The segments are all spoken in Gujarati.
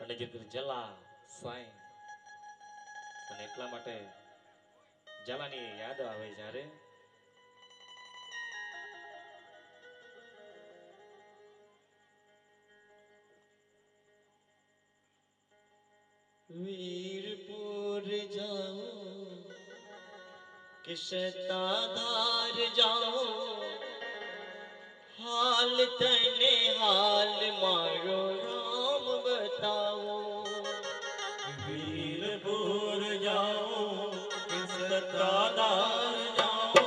અને જે જલા સાઈ અને એટલા માટે જલાની યાદ આવે જ્યારે વીરપુર જાઉં કે સતાધાર જાઉં હાલ તને હાલ મારો રામ બતાવો વીરપુર જાઓ કે સતાધાર જાઓ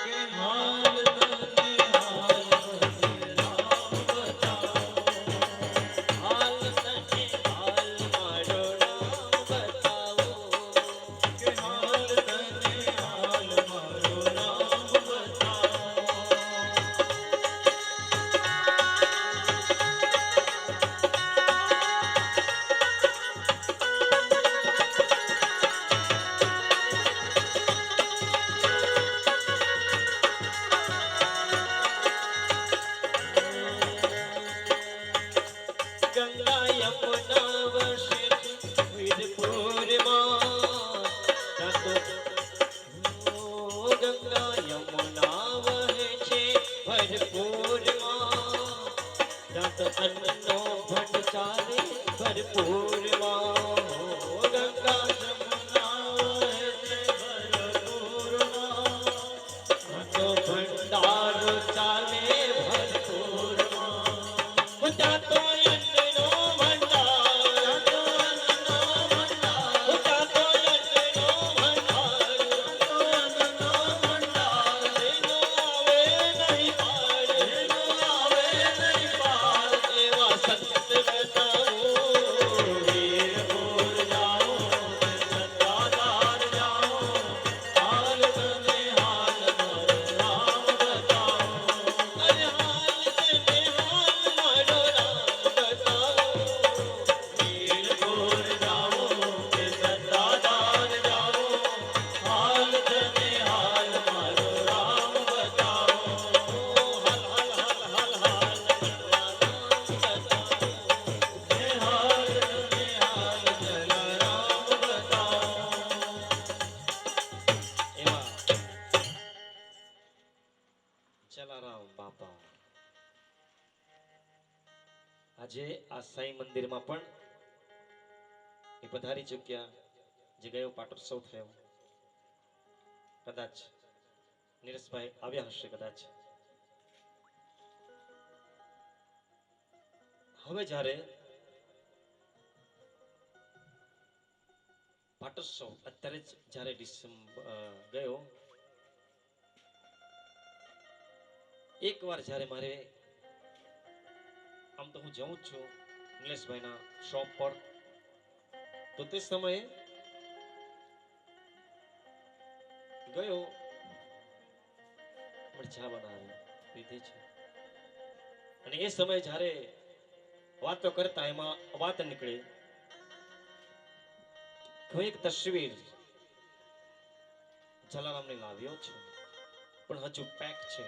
કે હાલ તને હાલ મને રામ બતાવો હાલ તને હાલ મારો રામ બતાવો કે હાલ તને હાલ મારો રામ બતાવો ગંગા યમુના વસે વીરપુરમાં ગંગા યમુના વહે છે ભરપૂરમાં દાંત અન્નનો ભંડ ચાલે ભરપૂરમાં ગંગા જમુના વહે છે ભરપૂરમાં તો ભંડારો ચાલે ભરપૂરમાં ત્યાં તો અન્નનો ભંડાર ત્યાં તો અન્નનો ભંડાર એનો આવે નહીં પાર એવા સંત બતાવો વીરપુર જાઓ કે સતાધાર જાઓ હાલ તને હાલ મારો રામ બતાવો અરે હાલ તને હાલ મારો રામ બતાવો વીરપુર જાઓ કે સતાધાર જાઓ હાલ તને હાલ મારો રામ બતાવો હાલ હાલ હાલ હાલ હાલ બતાવો હે હાલ તને હાલ જલારામ બતાવો એવા જલારામ બાપા આજે આ સાઈ મંદિરમાં પણ એ પધારી ચૂક્યા જે ગયો પાટોત્સવ થયો કદાચ નીરસભાઈ આવ્યા હશે કદાચ હવે જ્યારે પાટોત્સવ અત્યારે જ જ્યારે ડિસેમ્બર ગયો એકવાર જ્યારે મારે આમ તો હું જઉં જ છું નિલેશભાઈના શોપ પર તો તે સમયે ગયો પણ ચા બનાવી પીધી છે અને એ સમયે જ્યારે વાતો કરતા એમાં વાત નીકળી હું એક તસવીર જલારામની લાવ્યો છું પણ હજુ પેક છે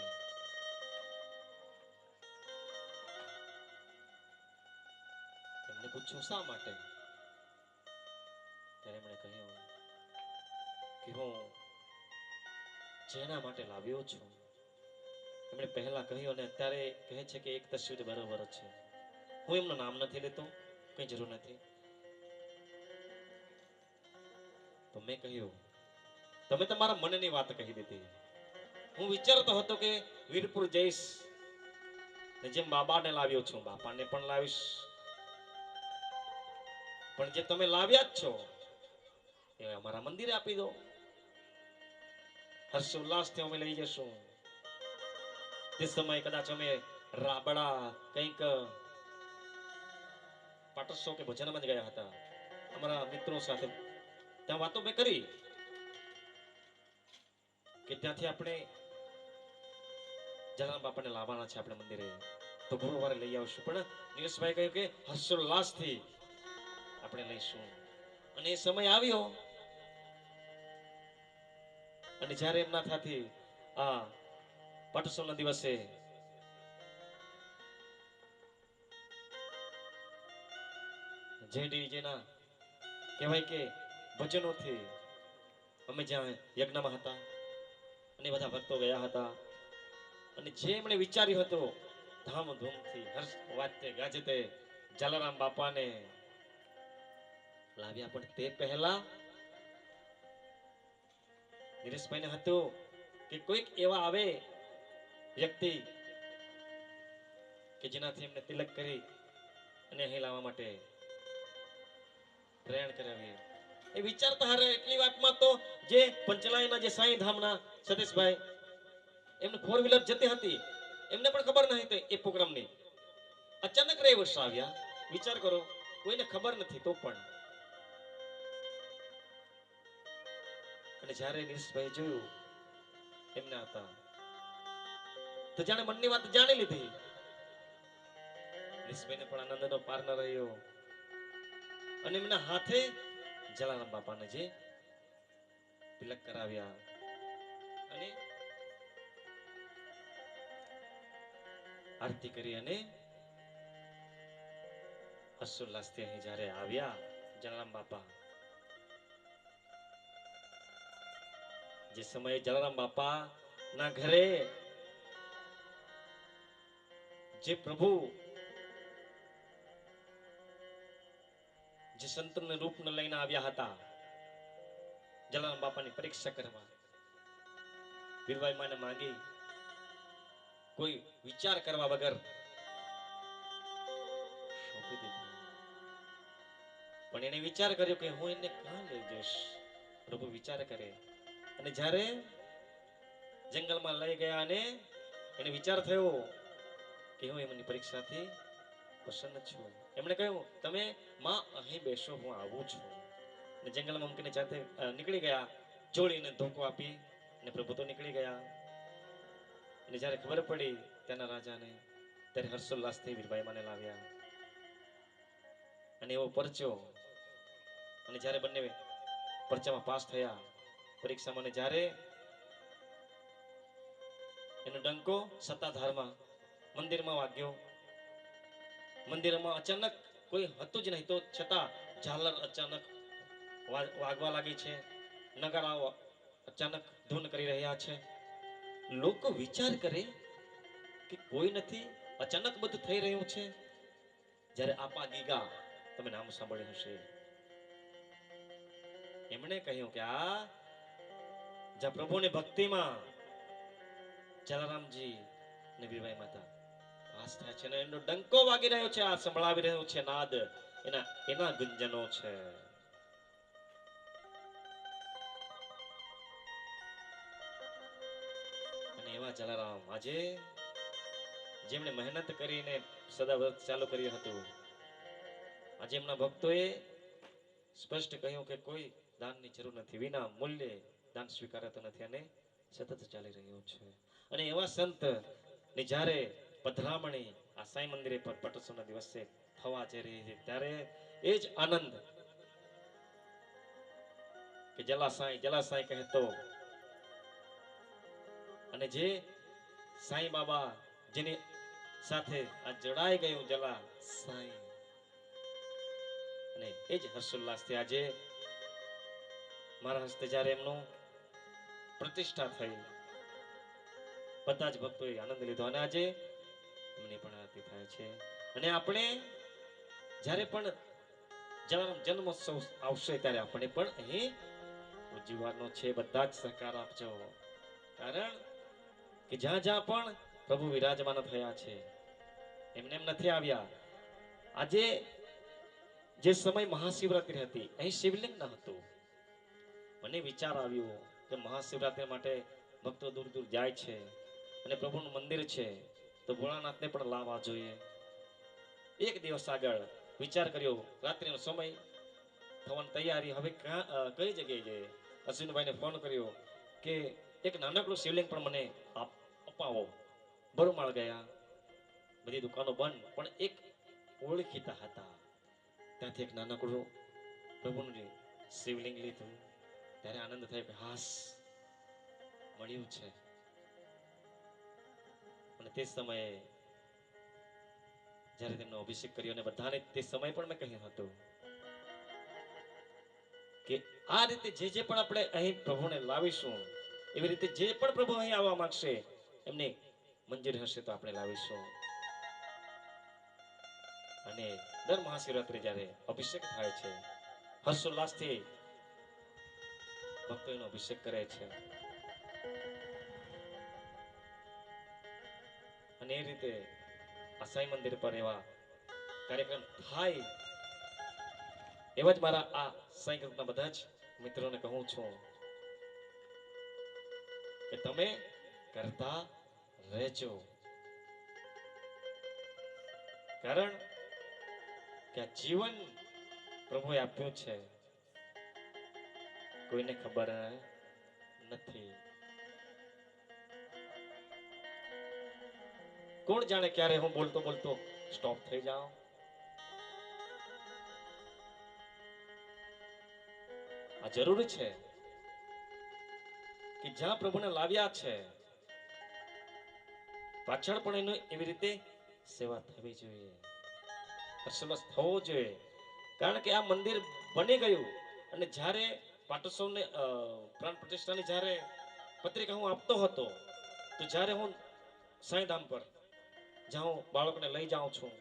એમને પૂછ્યું શા માટે ત્યારે એમણે કહ્યું કે હું જેના માટે લાવ્યો છું એમણે પહેલા કહ્યું અને અત્યારે કહે છે કે એક તસવીર બરોબર છે હું એમનું નામ નથી લેતો કઈ જરૂર નથી તો મેં કહ્યું તમે તમારા મનની વાત કહી દીધી હું વિચારતો હતો કે વીરપુર જઈશ ને જેમ બાબાને લાવ્યો છું બાપાને પણ લાવીશ પણ જે તમે લાવ્યા જ છો એ અમારા મંદિરે આપી દો હર્ષોલ્લાસથી અમે લઈ જશું તે સમયે કદાચ અમે રાબડા કંઈક પાટોત્સવ કે ભજનમાં જ ગયા હતા અમારા મિત્રો સાથે ત્યાં વાતો મેં કરી કે ત્યાંથી આપણે જલારામ બાપાને લાવવાના છે આપણે મંદિરે તો ગુરુવારે લઈ આવશું પણ નીરસભાઈ કહ્યું કે હર્ષોલ્લાસથી આપણે લઈશું અને એ સમય આવ્યો અને જ્યારે એમના થાથી આ પાટોત્સવના દિવસે જેડીજીના કહેવાય કે વચનોથી અમે જ્યાં યજ્ઞમાં હતા અને બધા ભક્તો ગયા હતા અને જે એમણે વિચાર્યું હતું ધામધૂમથી હર્ષ વાજતે ગાજતે જલારામ બાપાને લાવ્યા. પણ તે પહેલા નિરેશભાઈને હતું કે કોઈક એવા આવે વ્યક્તિ કે જેનાથી એમને તિલક કરી અને અહીં લાવવા માટે પ્રયાણ કરાવીએ. એ વિચારતા હારે એટલી વાતમાં તો જે પંચલાયના જે સાંઈ ધામના સતીશભાઈ એમની ફોર વ્હીલર જતી હતી એમને પણ ખબર ન હતી એ પ્રોગ્રામની. અચાનક રવિવર્ષ આવ્યા. વિચાર કરો, કોઈને ખબર નથી તો પણ. અને જ્યારે નિરેશભાઈ જોયું એમના હતા તો જાણે મનની વાત જાણી લીધી. નિરેશભાઈને પણ આનંદનો પાર ન રહ્યો અને એમના હાથે જલારામ બાપાને જે તિલક કરાવ્યા અને આરતી કરી અને હર્ષોલ્લાસથી અહીં જ્યારે આવ્યા જલારામ બાપા, જે સમયે જલારામ બાપા ના ઘરે જે પ્રભુ જે સંતને રૂપને લઈને આવ્યા હતા જલારામ બાપાની પરીક્ષા કરવા, વીરબાઈ માને માંગી કોઈ વિચાર કરવા વગર સોંપી દીધી. પણ એને વિચાર કર્યો કે હું એને ક્યાં લઈ જઈશ. પ્રભુ વિચાર કરે અને જ્યારે જંગલમાં લઈ ગયા અને એને વિચાર થયો કે હું એમની પરીક્ષાથી પ્રસન્ન છું. એમણે કહ્યું તમે માં અહીં બેસો, હું આવું છું. અને જંગલમાં મૂકીને જાતે નીકળી ગયા. જોડીને ધોકો આપી અને પ્રભુ તો નીકળી ગયા. અને જ્યારે ખબર પડી ત્યાંના રાજાને ત્યારે હર્ષોલ્લાસથી વીરબાઈ માને લાવ્યા અને એવો પરચો. અને જ્યારે બંને પરચામાં પાસ થયા પરીક્ષામાં, અને જ્યારે એનો ડંકો સત્તાધારમાં મંદિરમાં વાગ્યો. મંદિરમાં અચાનક કોઈ હતું જ નહીં તો છતાં ઝાલર અચાનક વાગવા લાગી છે, નગારાઓ અચાનક ધૂન કરી રહ્યા છે. લોકો વિચાર કરે કે કોઈ નથી, અચાનક બધું થઈ રહ્યું છે. જ્યારે આપા ગીગા, તમે નામ સાંભળ્યું હશે, એમણે કહ્યું કે આ જ્યાં પ્રભુની ભક્તિમાં જલારામજી ને વીરબાઈ માતા વાસ થાય છે, એનો ડંકો વાગી રહ્યો છે, આ સંભળાવી રહ્યો છે નાદ, એના ગુંજનો છે. અને એવા જલારામ આજે જેમણે મહેનત કરીને સદા વ્રત ચાલુ કર્યું હતું, આજે એમના ભક્તોએ સ્પષ્ટ કહ્યું કે કોઈ દાનની જરૂર નથી, વિના મૂલ્યે દાન સ્વીકારાતું નથી અને સતત ચાલી રહ્યું છે. અને એવા સંત ની જ્યારે પધરામણી આ સાંઈ મંદિરે પર પટોત્સવના દિવસે થવા જઈ રહી છે ત્યારે એ જ આનંદ કે જલા સાંઈ કહેતો અને જે સાંઈ બાબા જેની સાથે આ જોડાઈ ગયું જલા સાંઈ, અને એ જ હર્ષોલ્લાસથી આજે મારા હસ્તે જ્યારે એમનું પ્રતિષ્ઠા થઈ, બધા જ ભક્તોએ આનંદ લીધો અને આજે એમની પણ આરતી થાય છે. અને આપણે જ્યારે પણ જલારામ જન્મોત્સવ આવશે ત્યારે આપણે પણ અહીં ઉજવવાનો છે. બધા જ સહકાર આપજો, કારણ કે જ્યાં જ્યાં પણ પ્રભુ વિરાજમાન થયા છે એમને એમ નથી આવ્યા. આજે જે સમય મહાશિવરાત્રી હતી અહીં શિવલિંગ ન હતું. મને વિચાર આવ્યો કે મહાશિવરાત્રી માટે ભક્તો દૂર દૂર જાય છે અને પ્રભુનું મંદિર છે તો ભોળાનાથને પણ લાવવા જોઈએ. એક દિવસ આગળ વિચાર કર્યો, રાત્રિનો સમય થવાની તૈયારી, હવે કઈ જગ્યાએ જઈએ. અશ્વિનભાઈને ફોન કર્યો કે એક નાનકડું શિવલિંગ પણ મને અપાવો. બરુમાળ ગયા, બધી દુકાનો બંધ, પણ એક ઓળખીતા હતા ત્યાંથી એક નાનકડું પ્રભુનું શિવલિંગ લીધું. ત્યારે આનંદ થયો કે હાસ મળ્યું છે. અને તે સમયે જ્યારે તેમનો અભિષેક કર્યો અને બધાને તે સમય પણ મેં કહ્યું હતું કે આ રીતે જે પણ આપણે અહીં પ્રભુને લાવીશું, એવી રીતે જે પણ પ્રભુ અહીં આવવા માંગશે એમને મંજૂર હશે તો આપણે લાવીશું. અને દર મહાશિવરાત્રી જ્યારે અભિષેક થાય છે, હર્ષોલ્લાસથી ભક્તો એનો અભિષેક કરે છે. અને એ રીતે આ સાંઈ મંદિર પર એવા કાર્યક્રમ થાય, એવા જ મારા આ સાંઈ ગ્રુપના બધા જ મિત્રોને કહું છું કે તમે કરતા રહેજો. કારણ કે આ જીવન પ્રભુએ આપ્યું છે, કોઈને ખબર નથી. કોણ જાણે ક્યારે હું બોલતો બોલતો સ્ટોપ થઈ જાઉં. આ જરૂરી છે કે જ્યાં પ્રભુને લાવ્યા છે પાછળ પણ એનો એવી રીતે સેવા થવી જોઈએ, હર્ષોલ્લાસ થવો જોઈએ. કારણ કે આ મંદિર બની ગયું અને જ્યારે પાટોત્સવને પ્રાણ પ્રતિષ્ઠાની જ્યારે પત્રિકા હું આપતો હતો, તો જ્યારે હું સાંઈધામ પર જ્યાં હું બાળકોને લઈ જાઉં છું,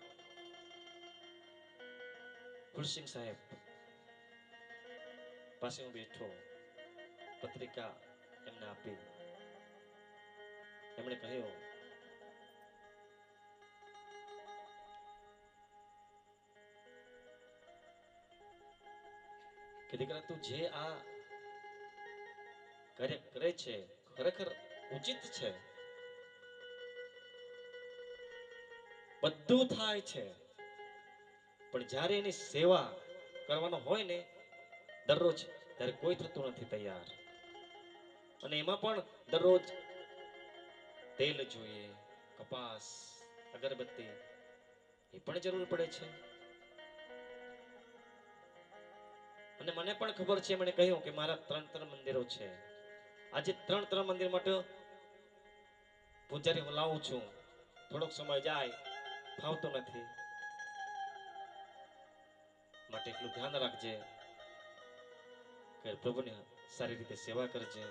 ગુરસિંહ સાહેબ પાસે હું બેઠો, પત્રિકા એમને આપી. એમણે કહ્યું કે દીકરા તું જે આ કાર્ય કરે છે ખરેખર ઉચિત છે, બધું થાય છે, પણ જ્યારે એની સેવા કરવાનો હોય ને દરરોજ, ત્યારે કોઈ થતું નથી તૈયાર. અને એમાં પણ દરરોજ તેલ જોઈએ, કપાસ, અગરબત્તી એ પણ જરૂર પડે છે. અને મને પણ ખબર છે, મને કહ્યું કે મારા 3 મંદિરો છે. આજે 3 મંદિર માટે પૂજારી હું લાવું છું, થોડોક સમય જાય, ફાવતું નથી. માટે એટલું ધ્યાન રાખજે કે પ્રભુની સારી રીતે સેવા કરજે.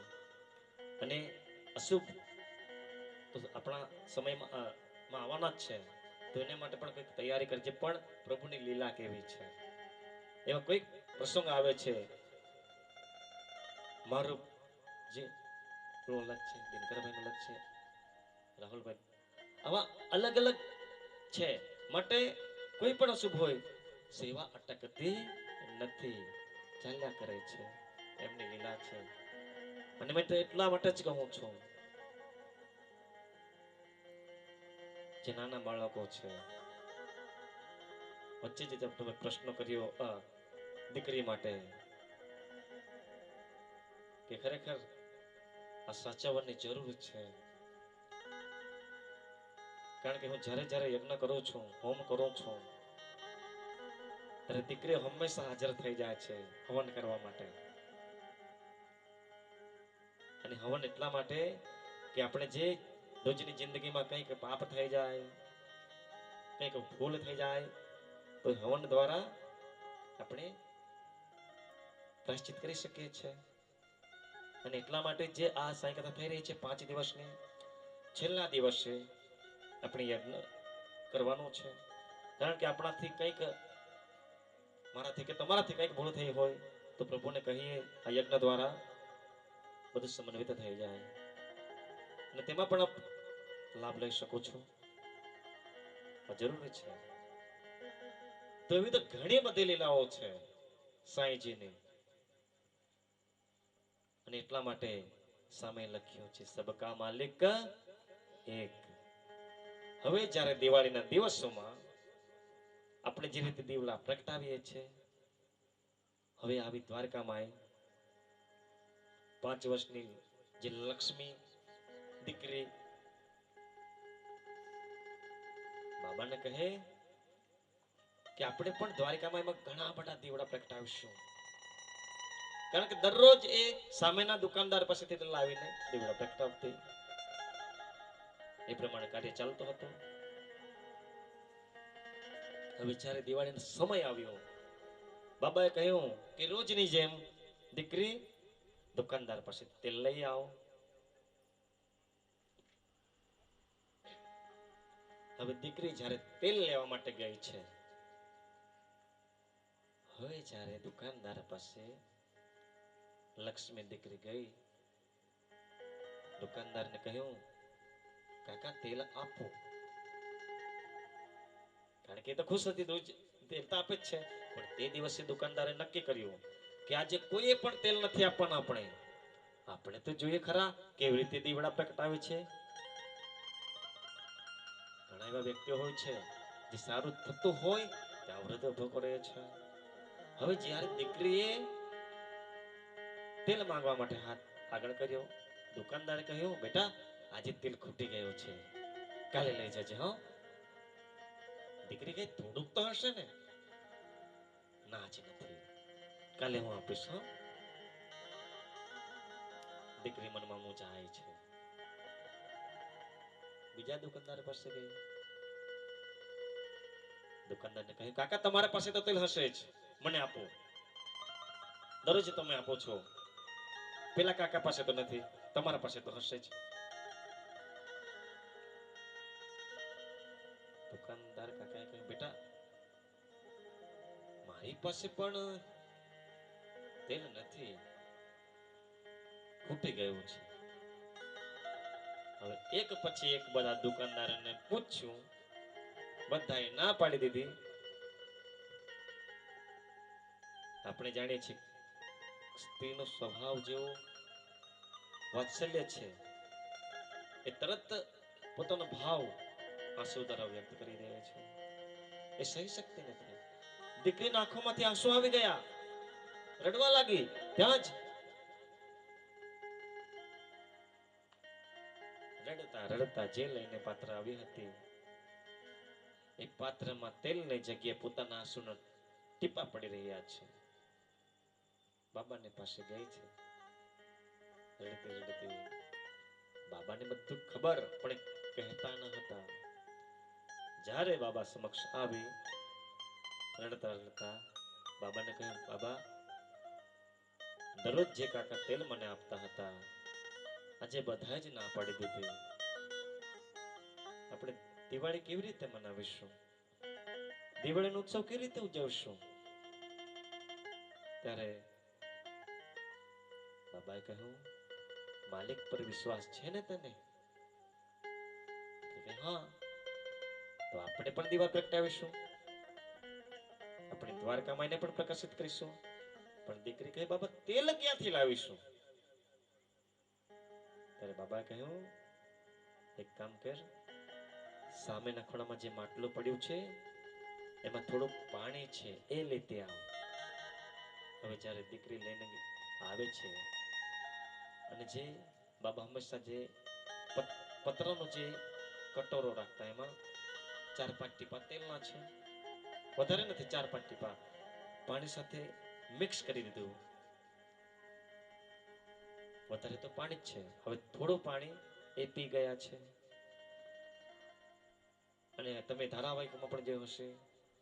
અને અશુભ તો આપણા સમયમાં આવવાના જ છે, તો એને માટે પણ કંઈક તૈયારી કરજે. પણ પ્રભુની લીલા કેવી છે, એવા કોઈક પ્રસંગ આવે છે, મારું જે અલગ છે, દિનકરભાઈનું અલગ છે, રાહુલભાઈ આવા અલગ અલગ છે. માટે કોઈ પણ અશુભ હોય, સેવા અટકતી નથી, ચાલ્યા કરે છે, એમની લીલા છે. અને મેં તો એટલા માટે જ કહું છું, જે નાના બાળકો છે, વચ્ચે જે તમે પ્રશ્ન કર્યો દીકરી માટે, કે ખરેખર આ સાચવવાની જરૂર છે. કારણ કે હું જ્યારે જ્યારે યજ્ઞ કરું છું, હોમ કરું છું, ત્યારે દીકરીઓ હંમેશા હાજર થઈ જાય છે હવન કરવા માટે. અને હવન એટલા માટે કે આપણે જે રોજની જિંદગીમાં કંઈક પાપ થઈ જાય, કંઈક ભૂલ થઈ જાય, તો હવન દ્વારા આપણે પ્રાયશ્ચિત કરી શકીએ છીએ. અને એટલા માટે જે આ સાંઈ કથા થઈ રહી છે 5 દિવસની, છેલ્લા દિવસે આપણે યજ્ઞ કરવાનો છે. કારણ કે આપણાથી કંઈક, મારાથી કે તમારાથી કંઈક ભૂલ થઈ હોય તો પ્રભુને કહીએ, આ યજ્ઞ દ્વારા બધું સમન્વિત થઈ જાય અને તેમાં પણ આપ લાભ લઈ શકો છો. આ જરૂરી છે. તો એવી તો ઘણી બધી લીલાઓ છે સાંઈજીની. અને એટલા માટે સામે લખ્યું છે, સબકા માલિક એક. હવે જ્યારે દિવાળીના દિવસોમાં આપણે જે રીતે દીવડા પ્રગટાવીએ છીએ, હવે આવી દ્વારકામાં 5 વર્ષની જે લક્ષ્મી દીકરી બાબાને કહે કે આપણે પણ દ્વારકામાં એમાં ઘણા બધા દીવડા પ્રગટાવીશું. કારણ કે દરરોજ એ સામેના દુકાનદાર પાસેથી લાવીને દીવડા પ્રગટાવતી. એ પ્રમાણે કાર્ય ચાલતું હતું. હવે જ્યારે દિવાળીનો સમય આવ્યો, બાબાએ કહ્યું કે રોજની જેમ દીકરી દુકાનદાર પાસે તેલ લઈ આવો. હવે દીકરી જ્યારે તેલ લેવા માટે ગઈ છે, હવે જ્યારે દુકાનદાર પાસે લક્ષ્મી દીકરી ગઈ, દુકાનદારને કહ્યું, કાકા તેલ આપો. કારણ કે એ તો ખુશ હતી, રોજ તેલ તો આપે જ છે. પણ તે દિવસે દુકાનદારે નક્કી કર્યું કે આજે કોઈ પણ તેલ નથી આપવાના. આપણે તો જોઈએ ખરા કેવી રીતે દીવડા પ્રગટાવે છે. ઘણા એવા વ્યક્તિઓ હોય છે જે સારું થતું હોય ત્યાં વ્રત ઉભો કરે છે. હવે જ્યારે દીકરીએ તેલ માંગવા માટે હાથ આગળ કર્યો, દુકાનદારે કહ્યું, બેટા આજે તેલ ખૂટી ગયું છે, કાલે લઈ જજે. હા, દીકરી કઈ થોડુંક તો હશે ને. ના, જ નથી, કાલે હું આપીશ. હા, દીકરી મનમાં મૂંઝાય છે. બીજા દુકાનદાર પાસે ગઈ. દુકાનદારને કહ્યું, કાકા તમારા પાસે તો તેલ હશે જ, મને આપો. દરરોજ તમે આપો છો, પેલા કાકા પાસે તો નથી, તમારા પાસે તો હશે જ. દુકાનદાર કાકાએ કહ્યું, બેટા મારી પાસે પણ તેલ નથી, ખૂટી ગયું છે. હવે એક પછી એક બધા દુકાનદારોને પૂછ્યું, બધાએ ના પાડી દીધી. આપણે જાણીએ છીએ સ્ત્રીનો સ્વભાવ જેવો વાત્સલ્ય છે, એ તરત પોતાનો ભાવ આંસુ દ્વારા વ્યક્ત કરી દે છે. એ સહી શકતી નથી. દીકરીના આંખોમાંથી આંસુ આવી ગયા, રડવા લાગી. ત્યાં જ રડતા રડતા જે લઈને પાત્ર આવી હતી, એ પાત્રમાં તેલની જગ્યાએ પોતાના આંસુના ટીપા પડી રહ્યા છે. બાબાની પાસે ગઈ છે, રડતી રડતી. બાબાને બધું ખબર, પણ કહેતા ન હતા. જ્યારે બાબા સમક્ષ આવી, રડતા રડતા બાબાને કહ્યું, બાબા દરરોજ જે કાકા તેલ મને આપતા હતા, આજે બધા જ ના પાડી દીધી. આપણે દિવાળી કેવી રીતે મનાવીશું, દિવાળીનો ઉત્સવ કેવી રીતે ઉજવશું? ત્યારે બાબાએ કહ્યું, માલિક પર વિશ્વાસ છે ને તને? હા, તો આપણે પણ દીવા પ્રગટાવીશું, આપણે દ્વારકા માઈને પણ પ્રકાશિત કરીશું. પણ દીકરી કહે, બાબા તેલ ક્યાંથી લાવીશું? ત્યારે બાબાએ કહ્યું, એક કામ કર, સામેના ખૂણામાં જે માટલું પડ્યું છે, એમાં થોડું પાણી છે, એ લેતી આવ. હવે જ્યારે દીકરી લઈને આવે છે, અને જે બાબા હંમેશા જે પતરાનો જે કટોરો રાખતા, એમાં 4-5 ટીપા તેલના છે, વધારે નથી, 4-5 ટીપા પાણી સાથે મિક્સ કરી દીધું. વધારે તો પાણી જ છે, હવે થોડું પાણી એ પી ગયા છે. અને તમે ધારાવાહિકમાં પણ જોયું હશે,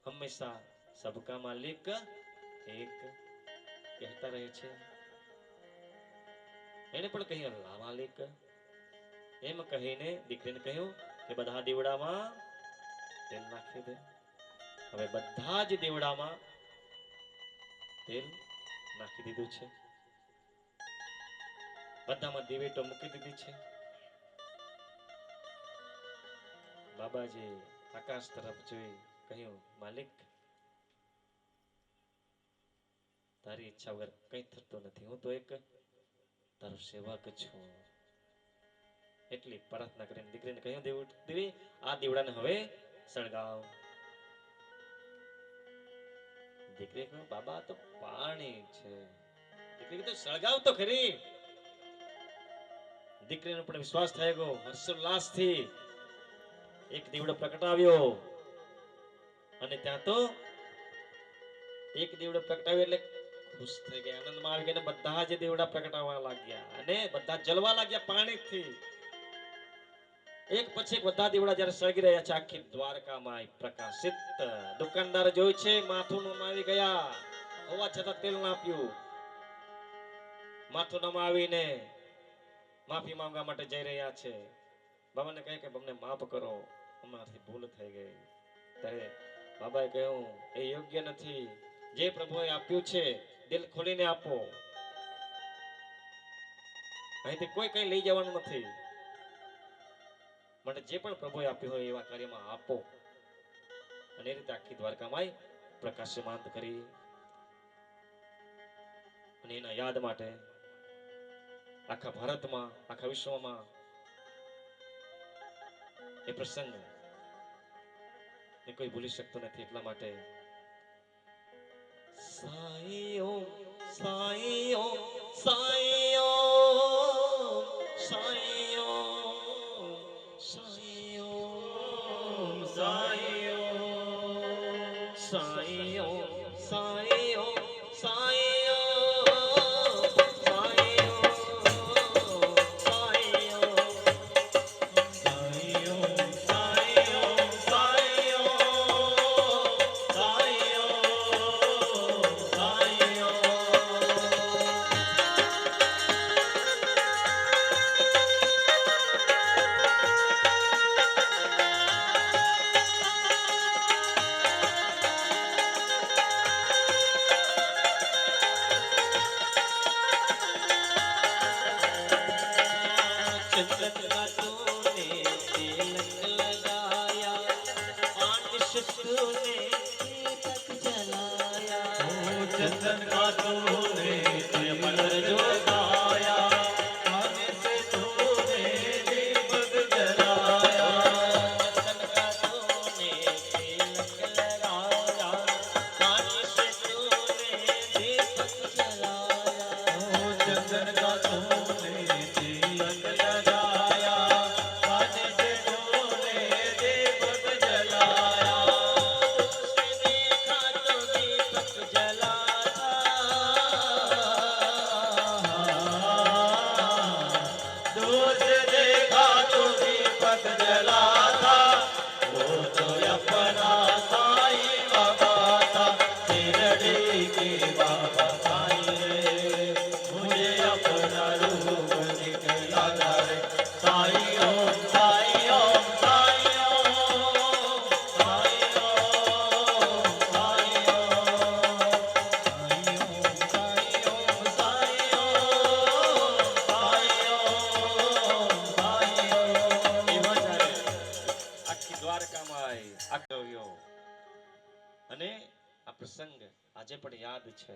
હંમેશા સબકા માલિક એક કહેતા રહે છે. એને પણ કહ્યું, અલ્લાહ માલિક, એમ કહીને દીકરીને કહ્યું કે બધા દીવડામાં તેલ નાખી દે. હવે બધા જ દીવડામાં તેલ નાખી દીધું છે, બધામાં દિવેટો મૂકી દીધી છે. બાબાજી આકાશ તરફ જોઈ કહ્યું, માલિક તારી ઈચ્છા વગર કંઈ થતું નથી, હું તો એક તારો સેવક છું. એટલી પ્રાર્થના કરીને દીકરીને કહ્યું, દેવી આ દીવડાને હવે સળગાવ. દીકરી કહ્યું, બાબા તો પાણી છે. દીકરી કીધું, સળગાવ તો ખરી. દીકરીનો પણ વિશ્વાસ થઈ ગયો. હર્ષોલ્લાસથી એક દીવડો પ્રગટાવ્યો, અને ત્યાં તો એક દીવડો પ્રગટાવ્યો એટલે ખુશ થઈ ગયા, આનંદમાં આવી ગયા. બધા જ દીવડા પ્રગટાવવા લાગ્યા અને બધા જલવા લાગ્યા પાણીથી. એક પછી એક બધા દીવડા જ્યારે સળગી રહ્યા છે, આખી દ્વારકામાં પ્રકાશિત. દુકાનદાર જોઈ છે, માથું નમાવી ગયા, હોવા છતાં તેલ ના આપ્યું. માથું નમાવીને માફી માંગવા માટે જઈ રહ્યા છે. બાબાને કહે કે અમને માફ કરો, અમારાથી ભૂલ થઈ ગઈ. ત્યારે બાબાએ કહ્યું એ યોગ્ય નથી. જે પ્રભુએ આપ્યું છે દિલ ખોલીને આપો. અહીંથી કોઈ કઈ લઈ જવાનું નથી. માટે જે પણ પ્રભુએ આપ્યું હોય એવા કાર્યમાં આપો. અને એ રીતે આખી દ્વારકામાં પ્રકાશમાન કરી. અને એના યાદ માટે આખા ભારતમાં, આખા વિશ્વમાં એ પ્રસંગ એ કોઈ ભૂલી શકતો નથી. એટલા માટે સાઈઓ સાઈઓ સાઈઓ સાઈઓ સાઈઓ સાઈઓ સાઈઓ સાઈઓ સાઈઓ चंदन का तूने तिलक लगाया, आने से तूने दीपक जलाया। चंदन का तूने तिलक लगाया, आने से तूने दीपक जलाया। चंदन का तूने तिलक लगाया, आने से तूने दीपक जलाया। दूर से देखा तो दीपक जला था, वो तो अपना साई बाबा था। शिरडी के बाबा साई रे, मुझे अपना रूप दिखलाता रे। साई ओम साई ओम साई ओम साई ओम साई ओम साई ओम। એવા જ્યારે આખી દ્વારકામાં આવ્યો અને આ પ્રસંગ આજે પણ યાદ છે.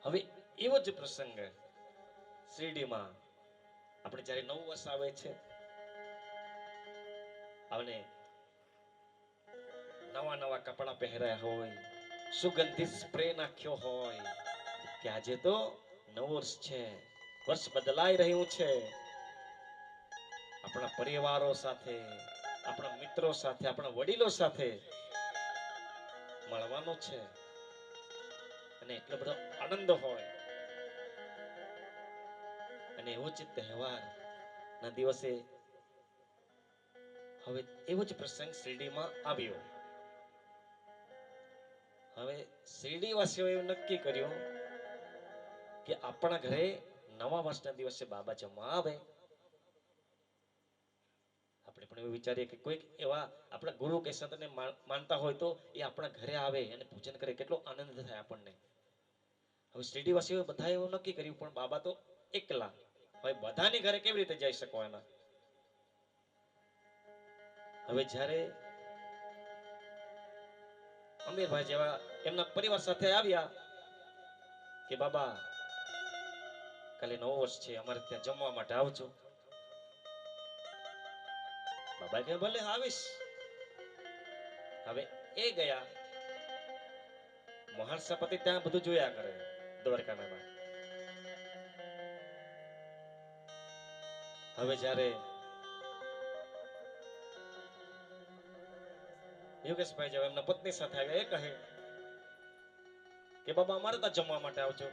હવે એવો જ પ્રસંગ શિરડીમાં આપણે જ્યારે નવું વર્ષ આવે છે, અને નવા નવા કપડા પહેર્યા હોય, સુગંધિત સ્પ્રે નાખ્યો હોય કે આજે તો નવું વર્ષ છે, વર્ષ બદલાઈ રહ્યું છે. આપણા પરિવારો સાથે, આપણા મિત્રો સાથે, આપણા વડીલો સાથે મળવાનું છે અને એટલો બધો આનંદ હોય. અને એવો જ તહેવાર ના દિવસે હવે એવો જ પ્રસંગ શિરડીમાં આવ્યો. હવે શિરડી વાસીઓએ એવું નક્કી કર્યું કે આપણા ઘરે નવા વર્ષના દિવસે બાબા જમવા આવે. આપણે પણ એવું વિચારીએ કે કોઈક એવા આપણા ગુરુ કે સંતને માનતા હોય તો એ આપણા ઘરે આવે અને પૂજન કરે, કેટલો આનંદ થાય આપણને. હવે શિરડીવાસીઓએ બધાએ એવું નક્કી કર્યું, પણ બાબા તો એકલા. હવે બધાની ઘરે કેવી રીતે જઈ શકવાના? હવે જ્યારે અમીરભાઈ જેવા એમના પરિવાર સાથે આવ્યા કે બાબા કાલે નવું વર્ષ છે, અમારે ત્યાં જમવા માટે આવજો. બાબા કે ભલે આવીશ. હવે એ ગયા. મહારસાપતિ ત્યાં બધું જોયા કરે દ્વારકામાં. હવે જ્યારે યોગેશભાઈ જેવા એમના પત્ની સાથે આવ્યા, એ કહે કે બાબા અમારે ત્યાં જમવા માટે આવજો,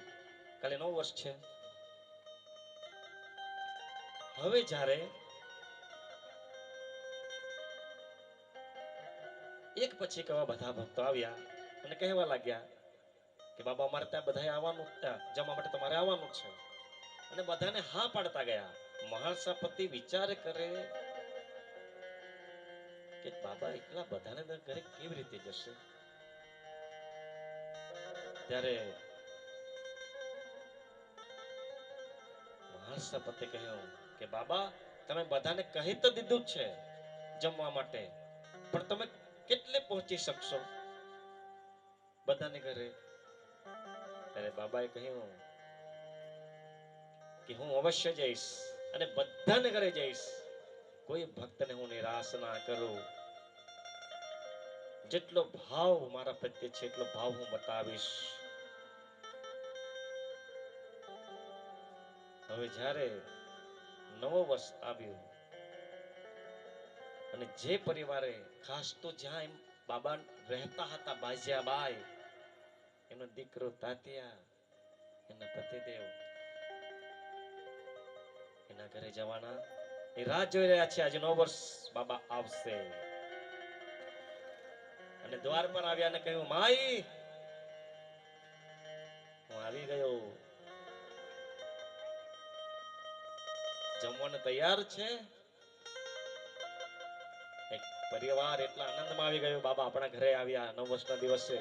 કાલે નવું વર્ષ છે. હવે જ્યારે એક પછી એક બધા ભક્તો આવ્યા અને કહેવા લાગ્યા કે બાબા અમારે ત્યાં બધા આવવાનું, જમવા માટે તમારે આવવાનું છે. અને બધાને હા પાડતા ગયા. મહાસપતિ વિચાર કરે કે બાબા એકલા બધાને ઘરે કેવી રીતે જશે? ત્યારે મહાસપતે કહ્યું કે બાબા તમે બધાને કહી તો દીધું જ છે જમવા માટે, પણ તમે કેટલે પહોંચી શકશો બધાને ઘરે? ત્યારે બાબાએ કહ્યું કે હું અવશ્ય જઈશ અને બધાને ઘરે જઈશ. કોઈ ભક્તને હું નિરાશ ના કરું. જેટલો ભાવ મારા પ્રત્યે છે એટલો ભાવ હું બતાવીશ. હવે જ્યારે નવો વર્ષ આવ્યું અને જે પરિવારે ખાસ તો જ્યાં એમ બાબા રહેતા હતા, બાજિયાબાઈ, એનો દીકરો તાત્યા, એના પતિદેવ એના ઘરે જવાના એ રાહ જોઈ રહ્યા છે. આજે નવો વર્ષ બાબા આવશે. અને દ્વાર પર આવ્યા અને કહ્યું, માઈ હું આવી ગયો, જમવાનું તૈયાર છે? એક પરિવાર એટલા આનંદમાં આવી ગયો, બાબા આપણા ઘરે આવ્યા નવ વર્ષના દિવસે,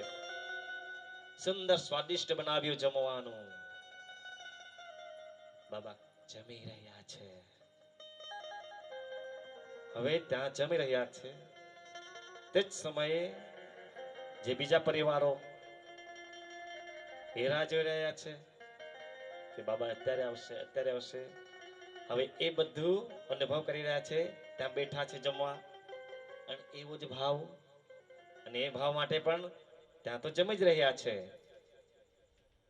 સુંદર સ્વાદિષ્ટ બનાવ્યું જમવાનું. બાબા જમી રહ્યા છે. હવે ત્યાં જમી રહ્યા છે તે જ સમયે જે બીજા પરિવારો એ રાહ જોઈ રહ્યા છે કે બાબા અત્યારે આવશે, અત્યારે આવશે. હવે એ બધું અનુભવ કરી રહ્યા છે, ત્યાં બેઠા છે જમવા, અને એવો જ ભાવ અને એ ભાવ માટે પણ ત્યાં તો જમી જ રહ્યા છે.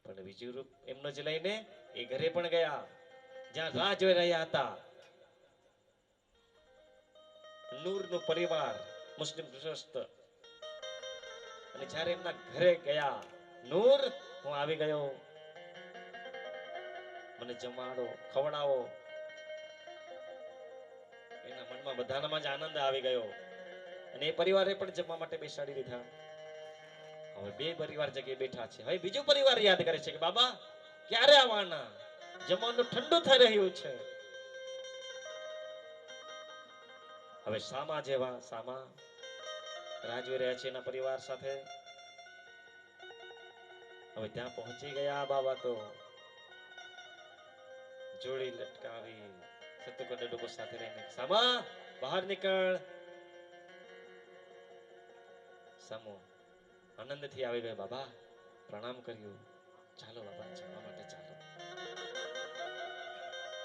પણ બીજું રૂપ એમનો જ લઈને એ ઘરે પણ ગયા જ્યાં રાહ જોઈ રહ્યા હતા. નૂરનો પરિવાર, મુસ્લિમ ગૃહસ્થ, અને જ્યારે એમના ઘરે ગયા, નૂર હું આવી ગયો, મને જમાડો, ખવડાવો. એના મનમાં બધાનામાં જ આનંદ આવી ગયો અને એ પરિવારે પણ જમવા માટે બેસાડી દીધા. હવે બે પરિવાર જગ્યાએ બેઠા છે. હવે બીજો પરિવાર યાદ કરે છે કે બાબા ક્યારે આવવાના? જમવાનું ઠંડુ થઈ રહ્યું છે. હવે સામા જેવા સામા રાહ જોઈ રહ્યા છે એના પરિવાર સાથે. હવે ત્યાં પહોંચી ગયા બાબા તો જોડી લટકાવી સતુકંડ ડુકો સાથે રહીને, સામા બહાર નીકળ. સામો આનંદથી આવી ગયો, બાબા પ્રણામ કર્યું, ચાલો બાબા જમવા માટે ચાલો.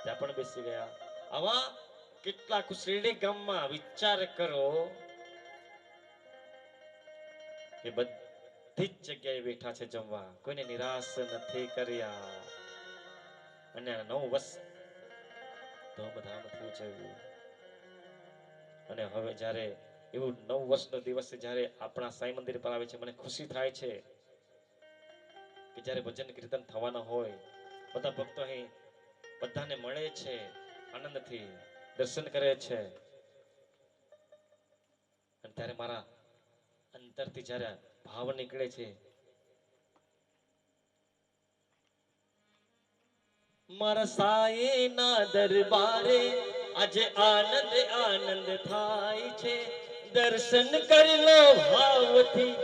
ત્યાં પણ બેસી ગયા. આવા કેટલા કુશળડી ગામમાં વિચાર કરો કે બધી જ જગ્યાએ બેઠા છે જમવા, કોઈને નિરાશ નથી કર્યા. અને નવું વર્ષ ધૂમધામથી ઉજવ્યું. અને હવે જ્યારે એવું નવ વર્ષનો દિવસ જ્યારે આપણા સાંઈ મંદિર પર આવે છે, મને ખુશી થાય છે કે જ્યારે ભજન કીર્તન થવાના હોય, બધા ભક્તો અહીં બધાને મળે છે, આનંદથી દર્શન કરે છે. અને ત્યારે મારા અંતરથી જ્યારે ભાવ નીકળે છે, મારા સાઈના દરબારે આજે આનંદ આનંદ થાય છે. દર્શન કરી લો ભાવથી,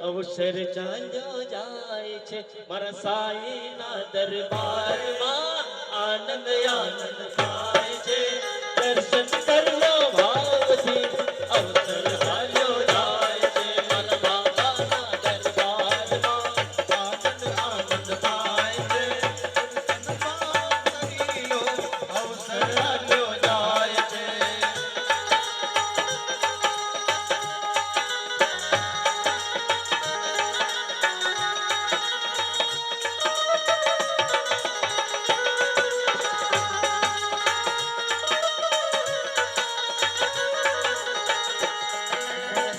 અવસર ચાલ્યો જાય છે. મારા સાઈના દરબારમાં આનંદ આનંદ થાય છે. દર્શન કરી લો ભાવથી, અવસર ચાલ્યો જાય છે. મારા બાબાના દરબારમાં આનંદ આનંદ થાય છે. અવસર આલ્યો જાય છે.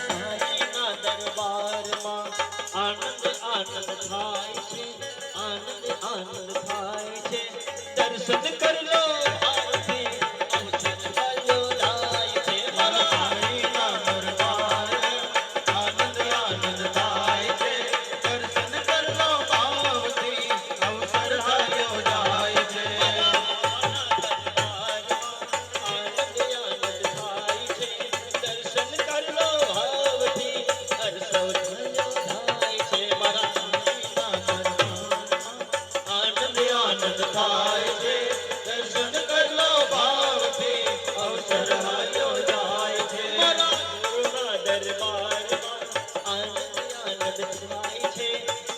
સાઈના દરબારમાં આનંદ આનંદ થાય છે, આનંદ આનંદ થાય છે. દર્શન કરી લો ભાવથી, અવસર ચાલ્યો જાય છે. મારા સાઈના દરબારે આનંદ આનંદ થાય છે. દર્શન કરલો ભાવથી, અવસર આલ્યો જાય છે. આનંદ થાય છે,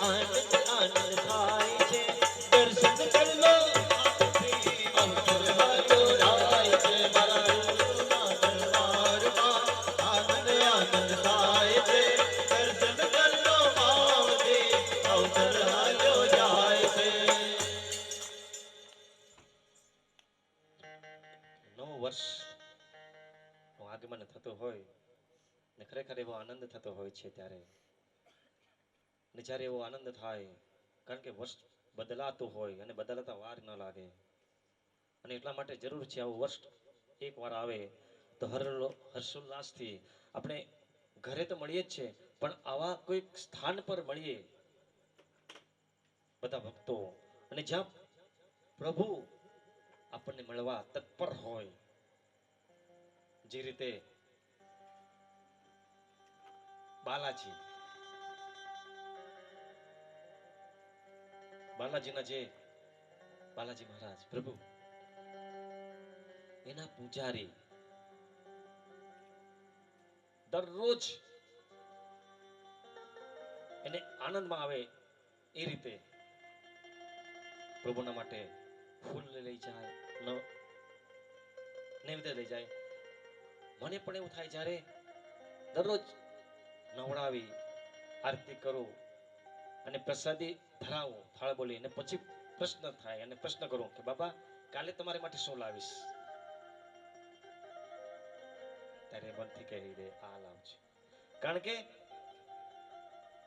આનંદ આનંદ થાય છે, દર્શન કરી લો અવસર હાલ્યો જાય છે મારા ગુરુના દરબારમાં. આનંદ આનંદ થાય છે, દર્શન કરજો ભાવથી. અવસર હાલ્યો જાય છે. નવું વર્ષ નું આગમન થતું હોય ને ખરેખર એવો આનંદ થતો હોય છે ત્યારે, ને જ્યારે એવો આનંદ થાય કારણ કે વર્ષ બદલાતું હોય અને બદલાતા વાર ન લાગે, અને એટલા માટે જરૂર છે આવું વર્ષ એક વાર આવે તો હર્ષોલ્લાસથી આપણે ઘરે તો મળીએ જ છે, પણ આવા કોઈક સ્થાન પર મળીએ બધા ભક્તો, અને જ્યાં પ્રભુ આપણને મળવા તત્પર હોય. જે રીતે બાલાજીના જે બાલાજી મહારાજ પ્રભુ એના પૂજારી દરરોજ એને આનંદમાં આવે એ રીતે પ્રભુના માટે ફૂલ લઈ જાય, નૈવેદ્ય લઈ જાય. મને પણ એવું થાય જ્યારે દરરોજ નવડાવી આરતી કરું અને પ્રસાદી ધરાવું થાળ બોલી, અને પછી પ્રશ્ન થાય અને પ્રશ્ન કરું કે બાબા કાલે તમારી માટે શું લાવીશ, ત્યારે મનથી કહી દે આ લાવજો. કારણ કે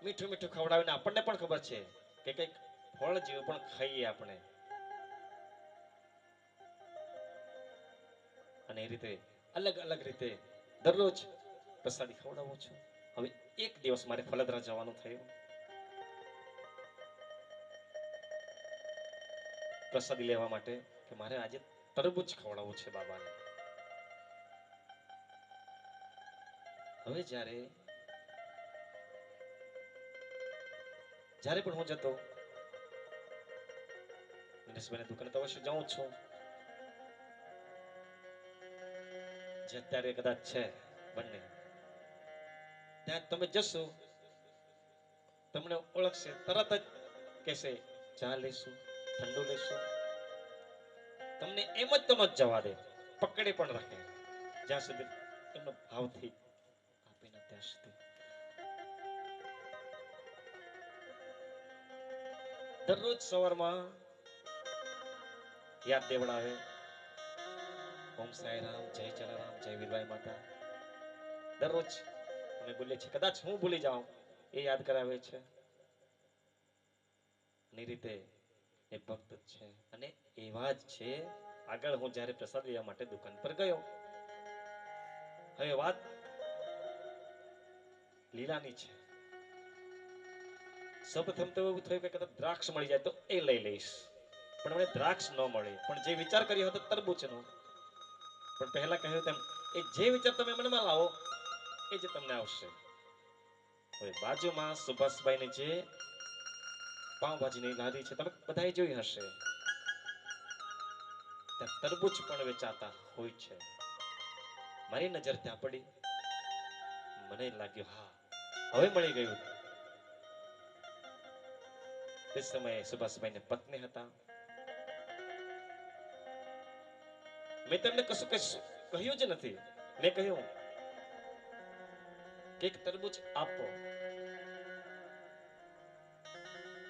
મીઠું મીઠું ખવડાવીને આપણને પણ ખબર છે કે કંઈક ફળ જેવું પણ ખાઈએ આપણે, અને એ રીતે અલગ અલગ રીતે દરરોજ પ્રસાદી ખવડાવું છું. હવે એક દિવસ મારે ફલદરા જવાનું થયું, પ્રસાદી લેવા માટે કે મારે આજે તરબૂચ ખવડાવવું છે બાબાને. હવે જ્યારે પણ હું જતો દિનેશભાઈની દુકાને તો અવશ્ય જાઉં છું, જે અત્યારે કદાચ છે બંને, ત્યાં તમે જશો તમને ઓળખશે, તરત જ કહેશે ચા લેશું, ઠંડુ લેશું. તમને એમ જ તો ન જવા દે, પકડી પણ રાખે જ્યાં સુધી એમનો ભાવથી આપીને ત્યાં સુધી. દરરોજ સવારમાં યાદ દેવડાવે ઓમ સાઈ રામ, જય જલારામ, જય વીરબાઈ માતા. દરરોજ અમે બોલીએ છીએ, કદાચ હું ભૂલી જાઉં એ યાદ કરાવે છે. ની રીતે એ ભક્ત છે, અને એવા જ છે. આગળ હું જ્યારે પ્રસાદ લેવા માટે દુકાન પર ગયો, હવે વાત લીલાની છે. સૌપ્રથમ તો એવું થયું કે કદાચ દ્રાક્ષ મળી જાય તો એ લઈ લઈશ, પણ મને દ્રાક્ષ ન મળી. પણ જે વિચાર કર્યો હતો તરબૂચનો, પણ પહેલા કહ્યું તેમ એ જે વિચાર તમે મનમાં લાવો એ જ તમને આવશે. હવે બાજુમાં સુભાષભાઈની જે પાઉંભાજીની લારી છે, તમે બધાએ જોઈ હશે, ત્યાં તરબૂચ પણ વેચાતા હોય છે. મારી નજર ત્યાં પડી, મને લાગ્યું હા હવે મળી ગયું. તે સમયે સુભાષભાઈને પત્ની હતા. મેં તેમને કશું કહ્યું જ નથી. મેં કહ્યું કે એક તરબૂચ આપો,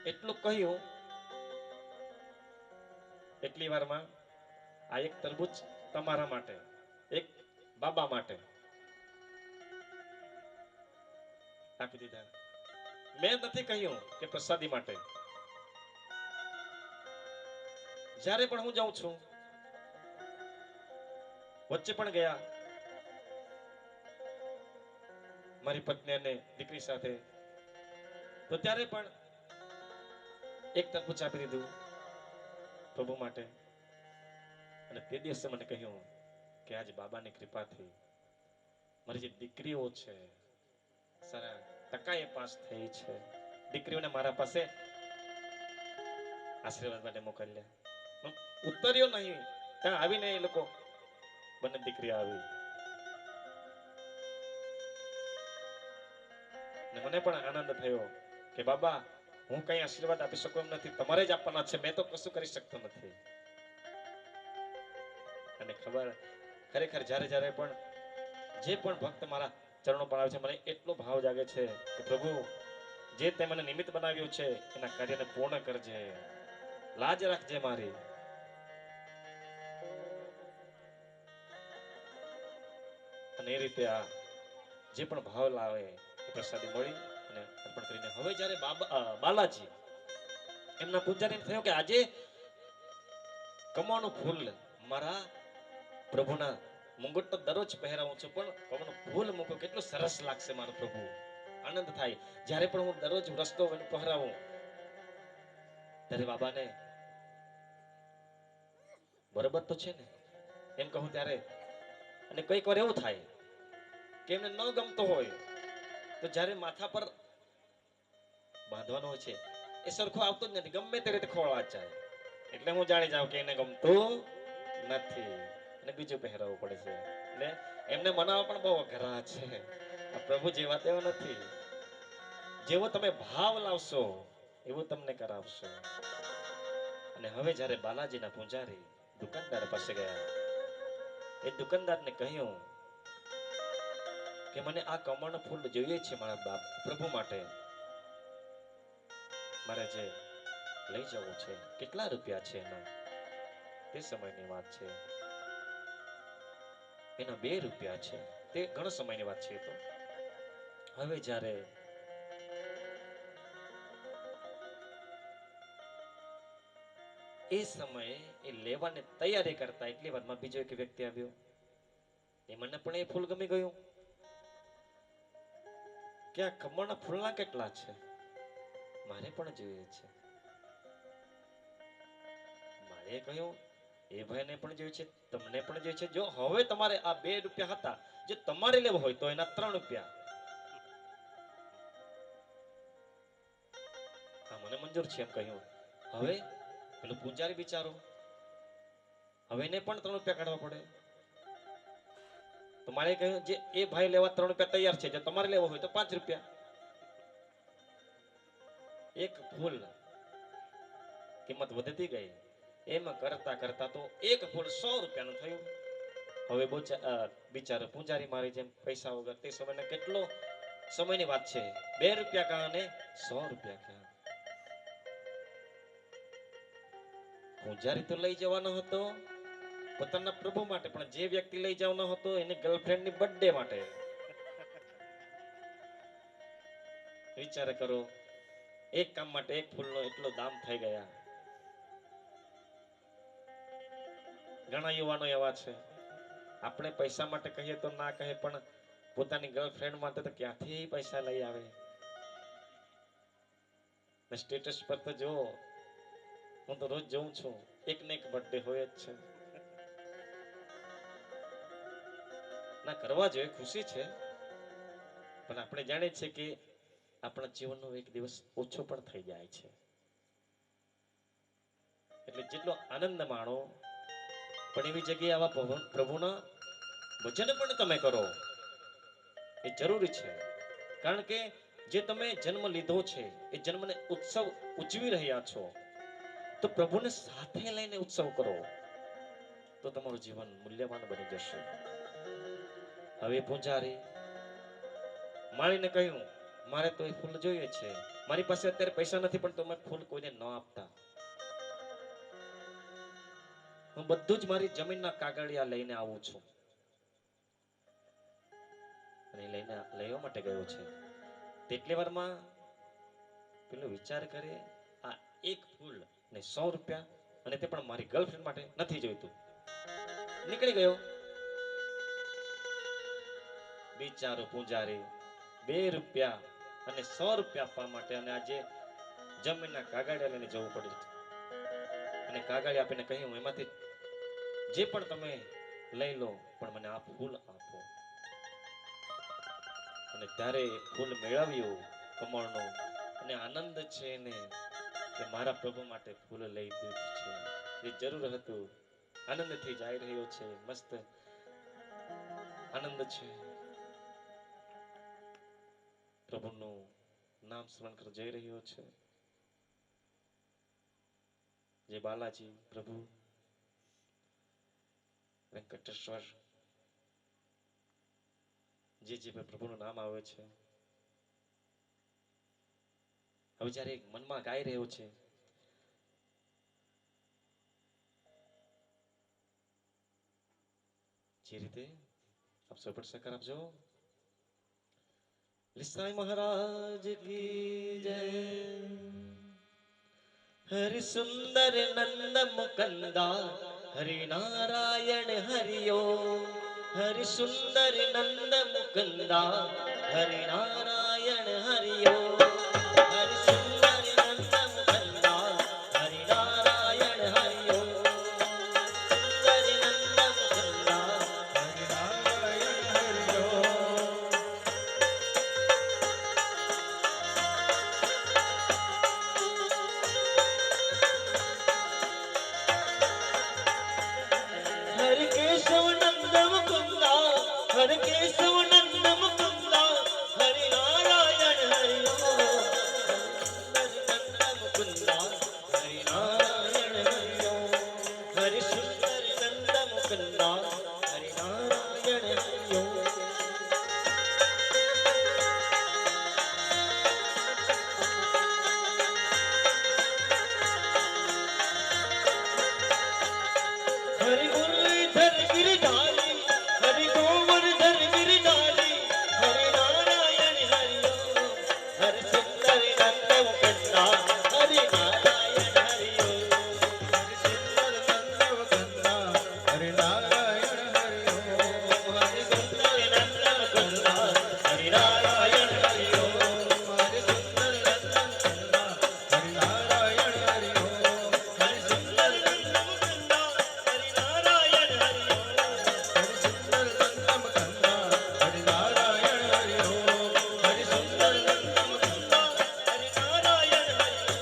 એટલું કહ્યું. એટલી વારમાં આ એક તરબૂચ તમારા માટે, એક બાબા માટે આપી દીધા. મેં નથી કહ્યું કે પ્રસાદી માટે. જ્યારે પણ હું જાઉં છું, વચ્ચે પણ ગયા મારી પત્ની અને દીકરી સાથે, તો ત્યારે પણ એક તરબૂચ આપી દીધું પ્રભુ માટે. અને તે દિવસે મને કહ્યું કે આજે બાબાની કૃપાથી મારી જે દીકરીઓ છે સારા ટકાએ પાસ થઈ છે. દીકરીઓને મારા પાસે આશીર્વાદ માટે મોકલ્યા. ઉતર્યો નહીં, ત્યાં આવીને એ લોકો બંને દીકરીઓ આવી, ને મને પણ આનંદ થયો કે બાબા હું કઈ આશીર્વાદ આપી શકું એમ નથી, તમારે જ આપવાના છે, મેં તો કશું કરી શકતો નથી. અને ખરેખર જ્યારે જ્યારે પણ જે પણ ભક્ત મારા ચરણો પર આવે છે, મને એટલો ભાવ જાગે છે કે પ્રભુ જે તે મને નિમિત્ત બનાવ્યું છે એના કાર્યને પૂર્ણ કરજે, લાજ રાખજે મારી. અને એ રીતે આ જે પણ ભાવ લાવે એ પ્રસાદી મળી અને અર્પણ કરીને હવે જ્યારે બાલાજી એમના પૂજારીને થયું કે આજે કમળનું ફૂલ મારા પ્રભુના મુંગટ તો દરરોજ પહેરાવું છું, પણ કમળનું ફૂલ મૂકો કેટલું સરસ લાગશે મારો પ્રભુ. આનંદ થાય જ્યારે પણ હું દરરોજ રસ્તો પહેરાવું ત્યારે બાબાને બરોબર તો છે ને એમ કહું ત્યારે. અને કઈક વાર એવું થાય કે એમને ન ગમતો હોય તો જ્યારે માથા પર બાંધવાનો હોય છે એ સરખો આવતો જ નથી, ગમે તે રીતે ખોળવા જાય, એટલે હું જાણી જાઉં કે એને ગમતું નથી અને બીજું પહેરાવવું પડે છે. એટલે એમને મનાવવા પણ બહુ અઘરા છે. આ પ્રભુ જેવા તેવા નથી, જેવો તમે ભાવ લાવશો એવું તમને કરાવશો. અને હવે જ્યારે બાલાજીના પૂજારી દુકાનદાર પાસે ગયા, એ દુકાનદારને કહ્યું કે મને આ કમળનું ફૂલ જોઈએ છે મારા પ્રભુ માટે, મારે જે લઈ જવું છે, કેટલા રૂપિયા છે એના? તે સમયની વાત છે, એના 2 રૂપિયા છે. તે ઘણા સમયની વાત છે. તો હવે જ્યારે એ સમયે એ લેવાની તૈયારી કરતા એટલી વારમાં બીજો એક વ્યક્તિ આવ્યો. એ મને પણ એ ફૂલ ગમી ગયું કે આ કમળના ફૂલના કેટલા છે, મારે પણ જોઈએ છે. મારે કહ્યું એ ભાઈને પણ જોઈએ છે, તમને પણ જોઈએ છે. જો હવે તમારે આ 2 રૂપિયા હતા, જો તમારે લેવો હોય તો એના 3 રૂપિયા. હા મને મંજૂર છે એમ કહ્યું. હવે પેલો પૂજારી બિચારો, હવે એને પણ 3 રૂપિયા કાઢવા પડે. તો મારે કહ્યું જે એ ભાઈ લેવા 3 રૂપિયા તૈયાર છે, જો તમારે લેવો હોય તો 5 રૂપિયા. એક ફૂલ કિંમત વધતી ગઈ, એમ કરતા કરતા તો એક ફૂલ 100 રૂપિયાનું થયું. હવે બિચારો પૂજારી મારી જેમ પૈસા વગર, તે સમયને કેટલો સમયની વાત છે, 2 રૂપિયા ક્યાં અને 100 રૂપિયા ક્યાં. પૂજારી તો લઈ જવાનો હતો પોતાના પ્રભુ માટે, પણ જે વ્યક્તિ લઈ જવાનો હતો એની ગર્લફ્રેન્ડની બર્થડે માટે. વિચાર કરો, એક કામ માટે એક ફૂલનો એટલો દામ થઈ ગયા. ઘણા યુવાનો એવા છે, આપણે પૈસા માટે કહીએ તો ના કહે, પણ પોતાની ગર્લફ્રેન્ડ માટે તો ક્યાંથી પૈસા લઈ આવે. સ્ટેટસ પર તો જો હું તો રોજ જોઉં છું, એક ને એક બર્થડે હોય જ છે. ના કરવા જોઈએ, ખુશી છે, પણ આપણે જાણીએ છીએ કે આપણા જીવનનો એક દિવસ ઓછો પણ થઈ જાય છે. એટલે જેટલો આનંદ માણો, પણ એવી જગ્યાએ આવા પ્રભુના ભજન પણ તમે કરો એ જરૂરી છે. કારણ કે જે તમે જન્મ લીધો છે એ જન્મને ઉત્સવ ઉજવી રહ્યા છો, તો પ્રભુને સાથે લઈને ઉત્સવ કરો તો તમારું જીવન મૂલ્યવાન બની જશે. હવે પૂજારી માળીને કહ્યું મારે તો એ ફૂલ જોઈએ છે, મારી પાસે અત્યારે પૈસા નથી, પણ તમે ફૂલ કોઈને ન આપતા. હું બધું જ મારી જમીનના કાગળિયા લઈને આવું છું. અને લઈને લેવા માટે ગયો છે. તેટલી વારમાં પેલો વિચાર કરે, આ એક ફૂલ ને 100 રૂપિયા, અને તે પણ મારી ગર્લફ્રેન્ડ માટે નથી જોઈતું. નીકળી ગયો. બિચારો પૂજારી 2 રૂપિયા અને 100 રૂપિયા આપવા માટે અને આજે જમીનના કાગળિયા લઈને જવું પડ્યું. અને કાગળિયા આપીને કહ્યું એમાંથી જે પણ તમે લઈ લો, પણ મને આ ફૂલ આપો. અને ત્યારે ફૂલ મેળવ્યું કમળનું, અને આનંદ છે એને કે મારા પ્રભુ માટે ફૂલ લઈ દીધું છે. એ જરૂર હતું, આનંદથી જઈ રહ્યો છે, મસ્ત આનંદ છે. પ્રભુનું નામ સ્મરણ કરી જઈ રહ્યો છે. જે બાલાજી પ્રભુ વેંકટેશ્વર જે પ્રભુનું નામ આવે છે, હવે જ્યારે મનમાં ગાઈ રહ્યો છે, જે રીતે આપ સૌ પર સહકાર આપજો. लिसाई महाराज की जय. हरि सुंदर नंद मुकंदा हरि नारायण हरियो. हरि सुंदर नंद मुकंदा हरि नारायण हरियो. हरि सुंदर नंद मुकंदा हरि नारायण हरियो. सुंदर नंद मुकंदा હરિ નારાયણ હરિયો. हर केशव नंद मुकुंदा हर केशव नंद मुकुंदा हरि नारायण हरियो. हरि नंद मुकुंदा हरि नारायण हरियो. हरि सुंदर नंद मुकुंदा हरि नारायण हरियो. हरि मुरलीधर गिरधारी हरि गोवर्धन गिरधारी हरि नारायण हरियो. हरि सुंदर नंद मुकुंदा हरि नारायण हरियो. હરિ સુંદર નંદ મુકંદા હરિ નારાયણ હરિયો. हरि सुंदर नंद मुकुंदा हरि नारायण हरियो. હરિ સુંદર નંદ મુકંદા હરિ નારાયણ હરિયો. हरि सुंदर नंद मुकुंदा हरि नारायण हरियो. હરિ સુંદર નંદ મુકંદા હરિ નારાયણ હરિયો. हरि सुंदर नंद मुकुंदा हरि नारायण हरियो. હરિ સુંદર નંદ મુકંદા હરિ નારાયણ હરિયો.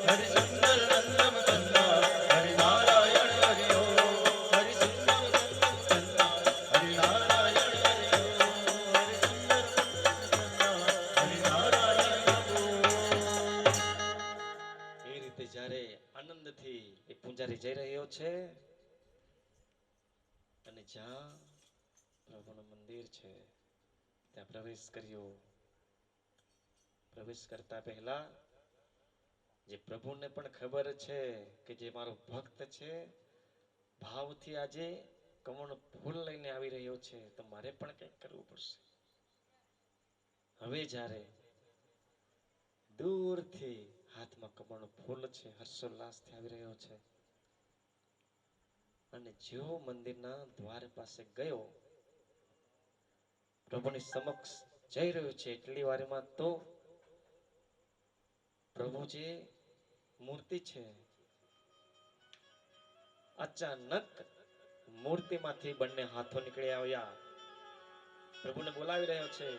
હરિ સુંદર નંદ મુકંદા હરિ નારાયણ હરિયો. હરિ સુંદર હરિ નારાયણ હરિયો. એ રીતે જ્યારે આનંદથી એ પૂજારી જઈ રહ્યો છે અને જ્યાં પ્રભુનું મંદિર છે ત્યાં પ્રવેશ કર્યો. પ્રવેશ કરતા પહેલા જે પ્રભુને પણ ખબર છે કે જે મારો ભક્ત છે ભાવથી આજે કમળ ફૂલ લઈને આવી રહ્યો છે તો મારે પણ કંઈક કરવું પડશે. હવે જ્યારે દૂરથી હાથમાં કમળનું ફૂલ છે હર્ષોલ્લાસથી આવી રહ્યો છે અને જેવો મંદિરના દ્વાર પાસે ગયો પ્રભુની સમક્ષ જઈ રહ્યો છે એટલી વારમાં તો પ્રભુ જે મૂર્તિ છે અચાનક મૂર્તિમાંથી બંને હાથો નીકળી આવ્યા. પ્રભુને બોલાવી રહ્યો છે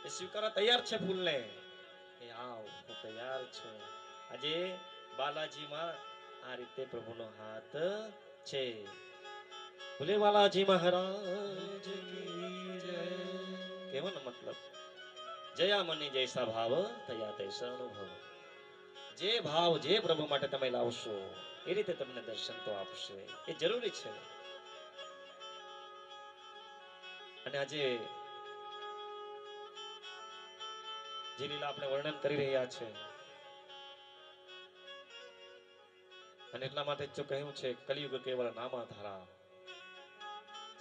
એ સ્વીકારવા તૈયાર છે ફૂલને. એ આવ હું તૈયાર છું. આજે બાલાજીમાં આ રીતે પ્રભુનો હાથ છે. ભોલે બાલાજી મહારાજ કી જય. કહેવાનો મતલબ જયા મની જૈસા ભાવ તયા તૈસા અનુભવ. જે ભાવ જે પ્રભુ માટે તમે લાવશો એ રીતે તમને દર્શન તો આપશે. એ જરૂરી છે. અને આજે જે લીલા આપણે વર્ણન કરી રહ્યા છે અને એટલા માટે જો કહ્યું છે કલિયુગ કેવળ નામાધારા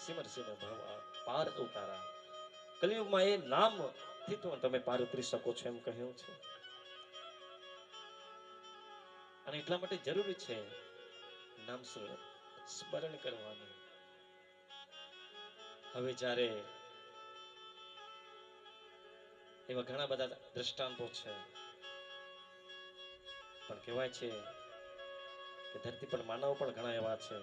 સિમર સિમર ભવ પાર ઉતારા. કલિયુગમાં એ નામથી તો તમે પાર ઉતરી શકો છો એમ કહ્યું છે. અને એટલા માટે જરૂરી છે નામ સ્મરણ કરવાનું. હવે જ્યારે એવા ઘણા બધા દ્રષ્ટાંતો છે પણ કહેવાય છે કે ધરતી પર માનવ પણ ઘણા એવા છે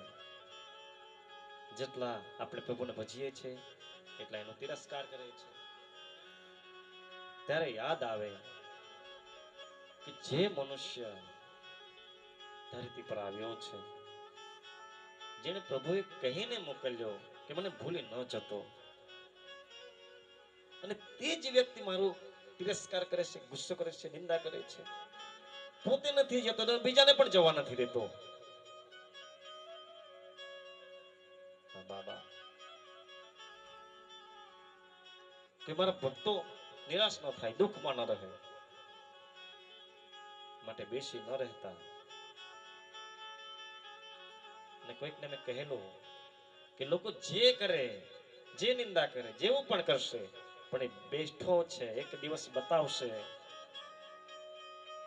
જેટલા આપણે પ્રભુને ભજીએ છીએ એટલા એનો તિરસ્કાર કરે છે. ત્યારે યાદ આવે કે જે મનુષ્ય ધરતી પર આવ્યો છે જેને પ્રભુએ કહીને મોકલ્યો કે મને ભૂલી ન જતો અને તે જ વ્યક્તિ મારું તિરસ્કાર કરે છે, ગુસ્સો કરે છે, નિંદા કરે છે, પોતે નથી જતો તો બીજાને પણ જવા નથી દેતો. હા બાબા, કે મારા ભક્તો નિરાશ ન થાય, દુઃખમાં ન રહે, માટે બેસી ન રહેતા. અને કોઈકને મેં કહેલું કે લોકો જે કરે, જે નિંદા કરે, જેવું પણ કરશે, પણ એ બેઠો છે, એક દિવસ બતાવશે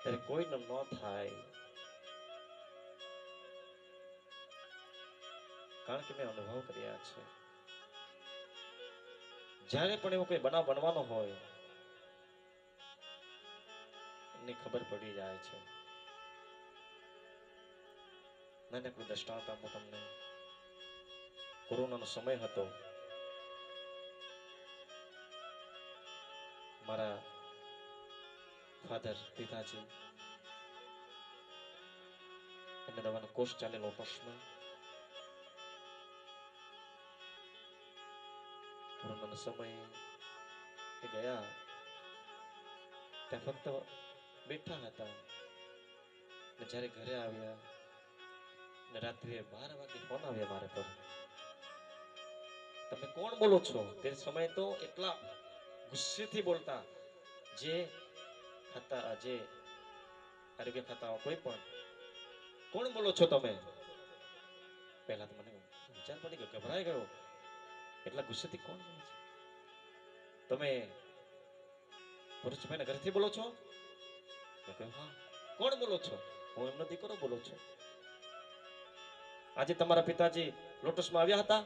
ત્યારે કોઈનું ન થાય. કારણ કે મેં અનુભવ કર્યા છે. જ્યારે પણ એવો કોઈ બનાવ બનવાનો હોય એની ખબર પડી જાય છે. નાનકડું દ્રષ્ટાંત આપું તમને. કોરોનાનો સમય હતો. મારા ફાધર પિતાજી એમને દવાનો કોર્સ ચાલેલો લોટસમાં. કોરોનાના સમયે એ ગયા ત્યાં ફક્ત બેઠા હતા. ને જ્યારે ઘરે આવ્યા ને રાત્રે 12 વાગે ફોન આવ્યા મારા પર. તમે કોણ બોલો છો? તે સમયે તો એટલા ગુસ્સેથી બોલતા જે હતા, જે આરોગ્ય ખાતા કોઈ પણ, કોણ બોલો છો તમે? પહેલા તો મને વિચાર પડી ગયો, ગભરાઈ ગયો, એટલા ગુસ્સેથી કોણ બોલે છે? તમે ભરૂચભાઈના ઘરેથી બોલો છો? મેં કહ્યું હા. કોણ બોલો છો? હું એમનો દીકરો બોલું છું. આજે તમારા પિતાજી લોટસમાં આવ્યા હતા?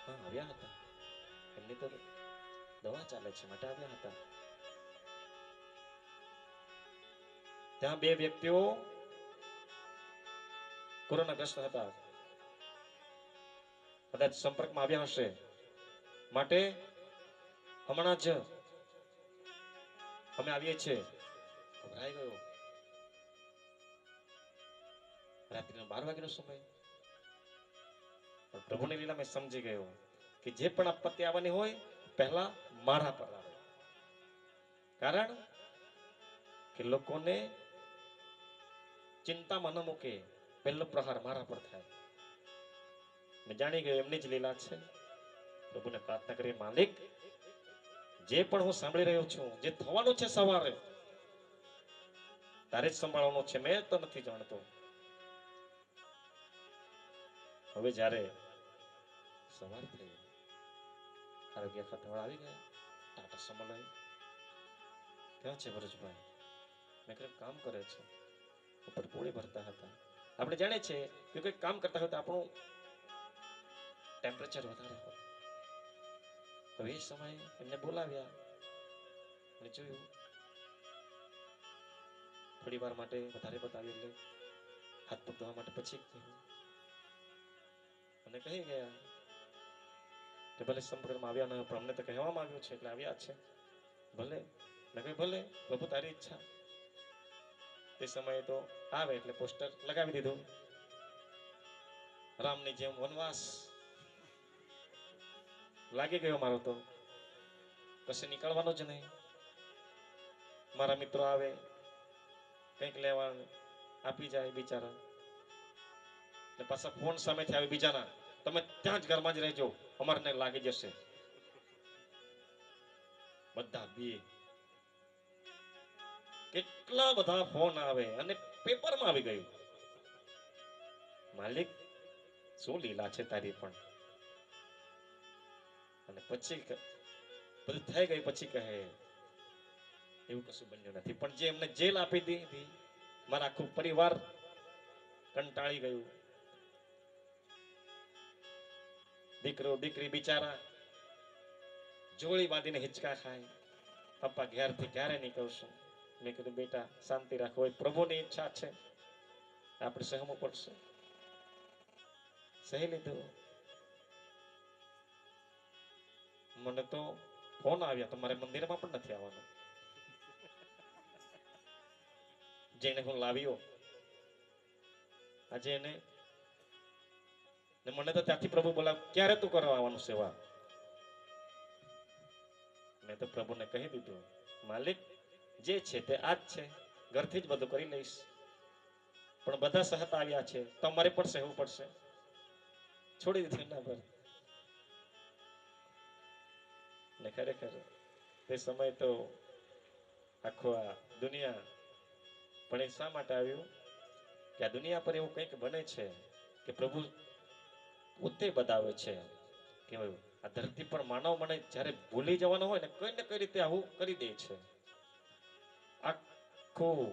હા આવ્યા હતા. એમની તો દવા ચાલે છે માટે આવ્યા હતા. ત્યાં બે વ્યક્તિઓ કોરોનાગ્રસ્ત હતા, કદાચ સંપર્કમાં આવ્યા હશે, માટે હમણાં જ અમે આવીએ છીએ. ગભરાઈ ગયો. રાત્રિનો 12 વાગ્યાનો સમય. પણ પ્રભુની લીલા મેં સમજી ગયો કે જે પણ આપત્તિ આવવાની હોય પહેલા મારા પર આવે. કારણ કે લોકોને ચિંતામાં ન મૂકે, પહેલો પ્રહાર મારા પર થાય. મેં જાણી ગયો એમની જ લીલા છે. પ્રભુને પ્રાર્થના કરી, માલિક જે પણ હું સાંભળી રહ્યો છું, જે થવાનું છે સવારે, તારે જ સંભાળવાનું છે, મેં તો નથી જાણતો. હવે જ્યારે સવાર થઈ, આરોગ્ય ખાતાવાળા આવી ગયા, ટાટા સમલય ક્યાં છે ભરૂચભાઈ? મેં કહ્યું કામ કરે છે, ઉપર પૂરી ભરતા હતા. આપણે જાણીએ છીએ કે કોઈ કામ કરતા હોય તો આપણું ટેમ્પરેચર વધારે હોય. હવે એ સમયે એમને બોલાવ્યા અને જોયું થોડી વાર માટે વધારે બતાવી, એટલે હાથ પગ ધોવા માટે પછી અને કહી ગયા કે ભલે સંપર્કમાં આવ્યા ન હોય પણ અમને તો કહેવામાં આવ્યું છે એટલે આવ્યા છે. ભલે. મેં કહ્યું ભલે, પ્રભુ તારી ઈચ્છા. તે સમયે તો આવે એટલે પોસ્ટર લગાવી દીધું, રામની જેમ વનવાસ. લાગી ગયો મારો તો, કશે નીકળવાનું જ નહીં. મારા મિત્રો આવે, કંઈક લેવા આપી જાય બિચારા, ને પાછા ફોન સામેથી આવે બીજાના, તમે ત્યાં જ ઘરમાં જ રહેજો, અમારને લાગી જશે. બધા બે કેટલા બધા ફોન આવે અને પેપરમાં આવી ગયું. માલિક શું લીલા છે તારી પણ. અને પછી બધું થઈ ગયું પછી કહે એવું કશું બન્યું નથી, પણ જે એમને જેલ આપી દીધી, મારા આખું પરિવાર કંટાળી ગયું. દીકરો દીકરી બિચારા જોડી બાંધીને હિંચકા ખાય, પપ્પા ઘેરથી ક્યારે નીકળશું? મેં કીધું બેટા શાંતિ રાખો, એ પ્રભુની ઈચ્છા છે, આપણે સહવું પડશે. સહી લીધું. મને તો ફોન આવ્યા, તમારે મંદિરમાં પણ નથી આવવાનું. જેને હું લાવ્યો આજે એને, ને મને તો ત્યાંથી પ્રભુ બોલાવ, ક્યારે તું કરવા આવવાનું સેવા? મેં તો પ્રભુને કહી દીધું, માલિક જે છે તે આ જ છે, ઘરથી જ બધું કરી લઈશ, પણ બધા સહતા આવ્યા છે, તમારે પણ સહેવું પડશે. છોડી દીધું ના પર. ને ખરેખર તે સમય તો આખો આ દુનિયા, પણ એ શા માટે આવ્યું કે આ દુનિયા પર એવું કંઈક બને છે કે પ્રભુ પોતે બતાવે છે કે આ ધરતી પર માનવ મને જ્યારે ભૂલી જવાનો હોય ને કઈ રીતે આવું કરી દે છે. આખું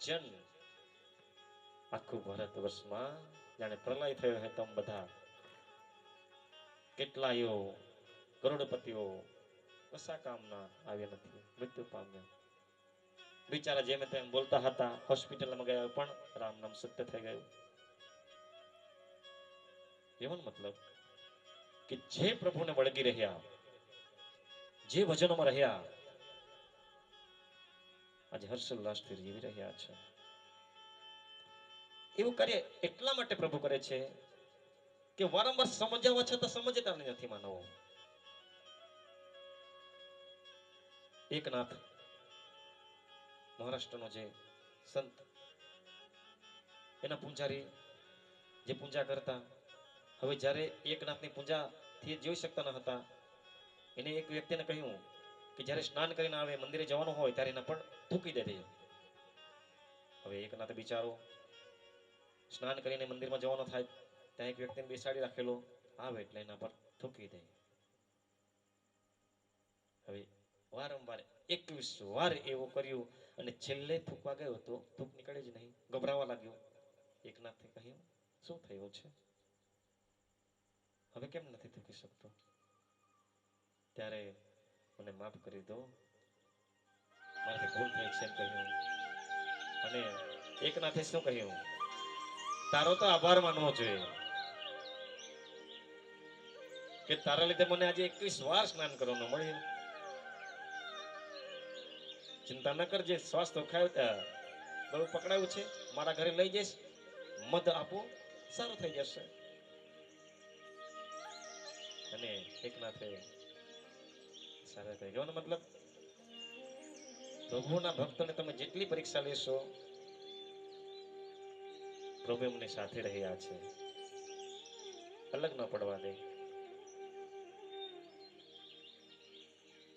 જન, આખું ભારત વર્ષમાં જાણે પ્રલય થયો હે તમ બધા કેટલાયો કરોડપતિઓ કશા કામના આવ્યા નથી, મૃત્યુ પામ્યા. બિચારા જેમ તેમ બોલતા હતા, હોસ્પિટલમાં ગયા પણ રામ નામ સત્ય થઈ ગયું. એવો મતલબ કે જે પ્રભુને વળગી રહ્યા, જે ભજનોમાં રહ્યા, આજે હર્ષોલ્લાસથી જીવી રહ્યા છે. એવું કાર્ય એટલા માટે પ્રભુ કરે છે કે વારંવાર સમજાવવા છતાં સમજતા નથી માનવો. એકનાથ મહારાષ્ટ્રનો જે સંત, એના પૂંજારી જે પૂજા કરતા, હવે જ્યારે એકનાથની પૂજાથી જોઈ શકતા ન હતા, એને એક વ્યક્તિને કહ્યું કે જ્યારે સ્નાન કરીને આવે, મંદિરે જવાનું હોય ત્યારે એના પણ થૂકી દે. હવે એકનાથ બિચારો સ્નાન કરીને મંદિરમાં જવાનો થાય, ત્યાં એક વ્યક્તિને બેસાડી રાખેલો, આવે એટલે એના પર થૂકી દે. હવે વારંવાર 21 વાર એવું કર્યું અને છેલ્લે થૂકવા ગયો તો થૂક નીકળે જ નહીં, ગભરાવા લાગ્યો. એકનાથે કહ્યું, શું થયું છે, હવે કેમ નથી થૂકી શકતો? ત્યારે મને માફ કરી દો, મારાથી ભૂલ થઈ છે એમ કહ્યું. અને એકનાથે શું કહ્યું, તારો તો આભાર માનવો જોઈએ કે તારા લીધે મને આજે 21 વાર સ્નાન કરવાનું મળ્યું. ચિંતા ન કરજે, શ્વાસ તો બહુ પકડાયું છે, મારા ઘરે લઈ જઈશ, મધ આપો, સારું થઈ જશે. અને એકનાથે સારા થઈ ગયો. મતલબ પ્રભુના ભક્તોને તમે જેટલી પરીક્ષા લેશો, પ્રભુ એમની સાથે રહ્યા છે, અલગ ન પડવા દે.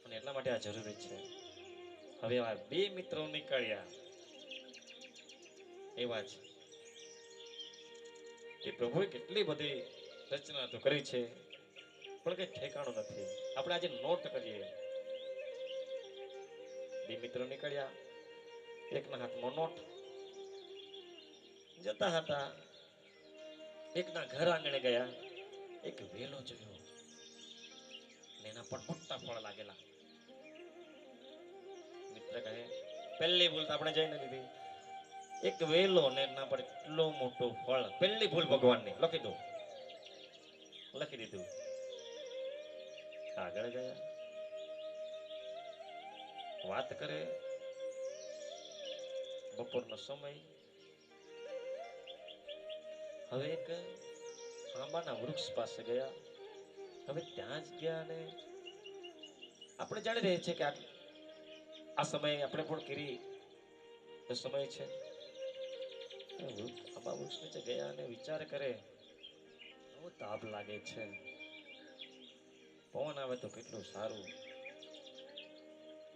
અને એટલા માટે આ જરૂરી છે. હવે આ બે મિત્રો નીકળ્યા એવા જ કે પ્રભુએ કેટલી બધી રચના તો કરી છે, પણ કઈ ઠેકાણું નથી. આપણે આજે નોટ કરીએ, બે મિત્રો નીકળ્યા, એકના હાથમાં નોટ, જતા હતા, એકના ઘર આંગણે ગયા, એક વેલો જોયો, એના પર મોટા ફળ લાગેલા. મિત્ર કહે, પહેલી ભૂલ તો આપણે જઈને લીધી, એક વેલો ને એના પર એટલો મોટો ફળ, પહેલી ભૂલ ભગવાનની. લખી દો, લખી દીધું. આગળ ગયા, વાત કરે, બપોરનો સમય. હવે એક આંબાના વૃક્ષ પાસે ગયા. હવે ત્યાં જ ગયા ને આપણે જાણી રહીએ છીએ કે આ સમયે આપણે પણ કેરી સમય છે. આંબા વૃક્ષ નીચે ગયા અને વિચાર કરે, બહુ તાપ લાગે છે, પવન આવે તો કેટલું સારું.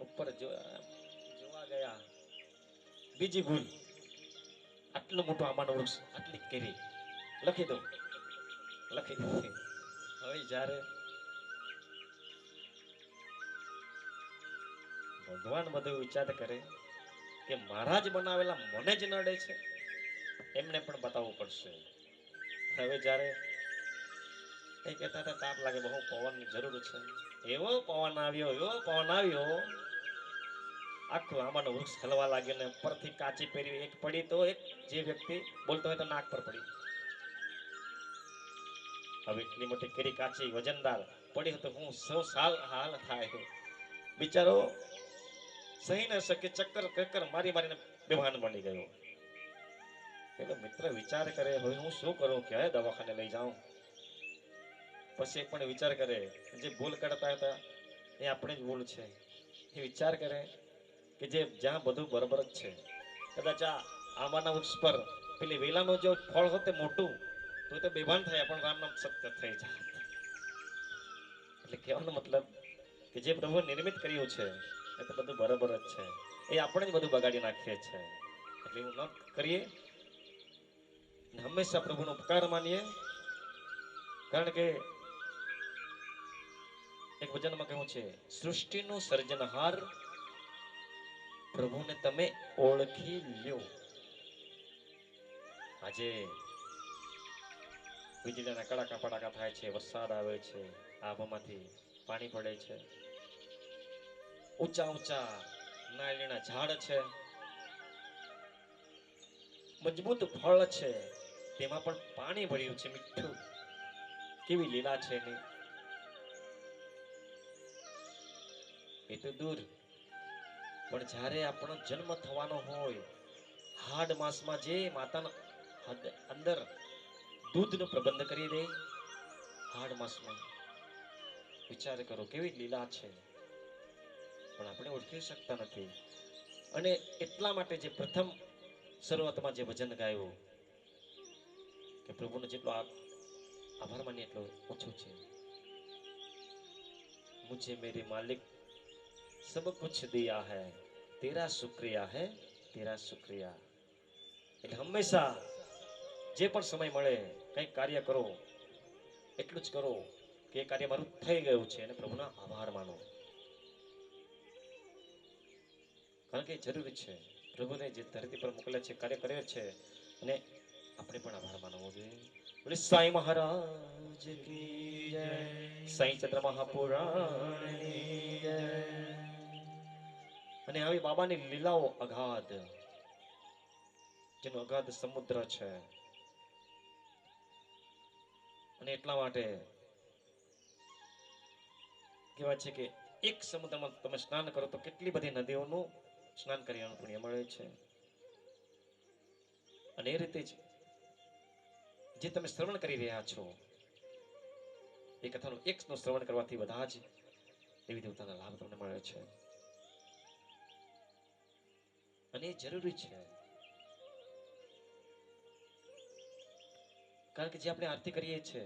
ઉપર જોવા ગયા, બીજી ભૂલ, આટલું મોટું આંબાનું વૃક્ષ, આટલી કેરી. લખી દો, લખી દીધી. હવે જ્યારે ભગવાન બધું વિચાર કરે કે મારા જ બનાવેલા મને જ નડે છે, એમને પણ બતાવવું પડશે. હવે જ્યારે એ કહેતા હતા તાપ લાગે, બહુ પવનની જરૂર છે, એવો પવન આવ્યો, એવો પવન આવ્યો, આખું આંબાનું વૃક્ષ હલવા લાગ્યું ને પરથી કાચી પેરી એક પડી તો એક જે વ્યક્તિ બોલતો હોય તો નાક પર પડી. હવે એટલી મોટી કેરી કાચી વજનદાર પડી તો હું શું હાલ થાય. બિચારો સહી ન શકે, ચક્કર મારી મારીને બેભાન બની ગયો. પેલો મિત્ર વિચાર કરે, હવે હું શું કરું, ક્યારે દવાખાને લઈ જાઉં. પછી પણ વિચાર કરે, જે ભૂલ કરતા હતા એ આપણે જ ભૂલ છે. એ વિચાર કરે કે જે જ્યાં બધું બરોબર જ છે, કદાચ આ આંબાના વૃક્ષ પર પેલી વેલાનું જો ફળ હોત તે મોટું તો એ તો બેભાન થયા પણ રામ નામ સત્ય થઈ જાય. એટલે કહેવાનો મતલબ કે જે પ્રભુ નિર્મિત કર્યું છે એ તો બધું બરોબર જ છે. એ આપણે જ બધું બગાડી નાખીએ છીએ. એટલે એવું ન કરીએ અને હંમેશા પ્રભુનો ઉપકાર માનીએ. કારણ કે એક વચનમાં કહ્યું છે, સૃષ્ટિનો સર્જનહાર પ્રભુને તમે ઓળખી લ્યો. આજે વીજળીના કડાકા પડાકા થાય છે, વરસાદ આવે છે, આભામાંથી પાણી પડે છે, ઊંચા ઊંચા નાળિયેરના ઝાડ છે, મજબૂત ફળ છે, તેમાં પણ પાણી ભર્યું છે, મીઠું, કેવી લીલા છે એની. એ તો દૂર, પણ જ્યારે આપણો જન્મ થવાનો હોય, હાડ માસમાં જે માતાના અંદર દૂધનો પ્રબંધ કરી દે, હાડ માસમાં વિચાર કરો કેવી લીલા છે, પણ આપણે ઓળખી શકતા નથી. અને એટલા માટે જે પ્રથમ શરૂઆતમાં જે ભજન ગાયું કે પ્રભુનો જેટલો આભાર માનીએ એટલો ઓછો છે. મુझे मेरे मालिक सब कुछ दिया है, तेरा शुक्रिया है, तेरा शुक्रिया. એટલે હંમેશા જે પણ સમય મળે કંઈક કાર્ય કરો, એટલું જ કરો કે એ કાર્ય મારું થઈ ગયું છે અને પ્રભુના આભાર માનો. કારણ કે જરૂરી છે, પ્રભુને જે ધરતી પર મોકલ્યા છે, કાર્ય કર્યો છે, અને આપણે પણ આભાર માનવો જોઈએ. બોલે સાંઈ મહારાજ કી જય, સાંઈ ચંદ્ર મહાપુરાણની જય. અને આવી બાબાની લીલાઓ અગાધ, જેનો અગાધ સમુદ્ર છે. અને એટલા માટે કહેવાય છે કે એક સમુદ્રમાં તમે સ્નાન કરો તો કેટલી બધી નદીઓનું સ્નાન કર્યાનું પુણ્ય મળે છે. અને એ રીતે જ જે તમે શ્રવણ કરી રહ્યા છો, એ કથાનું એકનું શ્રવણ કરવાથી બધા જ દેવી દેવતાના લાભ તમને મળે છે. અને એ જરૂરી છે. કારણ કે જે આપણે આરતી કરીએ છીએ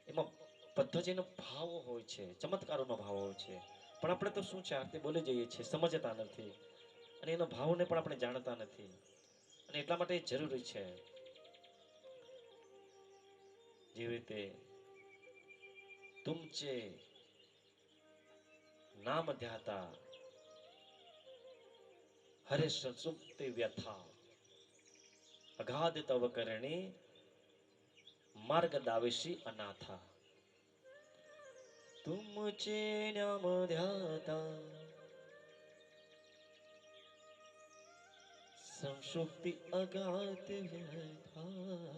એમાં બધો જ એનો ભાવ હોય છે, ચમત્કારોનો ભાવ હોય છે, પણ આપણે તો શું છે, આરતી બોલી જઈએ છીએ, સમજતા નથી અને એનો ભાવને પણ આપણે જાણતા નથી. અને એટલા માટે જરૂરી છે, જેવી રીતે તુમચે નામ ધ્યાતા હરે સુપ્તિ વ્યથા, અગાધ તવ કરણી માર્ગ દાવેશી અનાથા. તુમચે નામ ધ્યાતા સંસુપ્તિ અગાધ વ્યથા,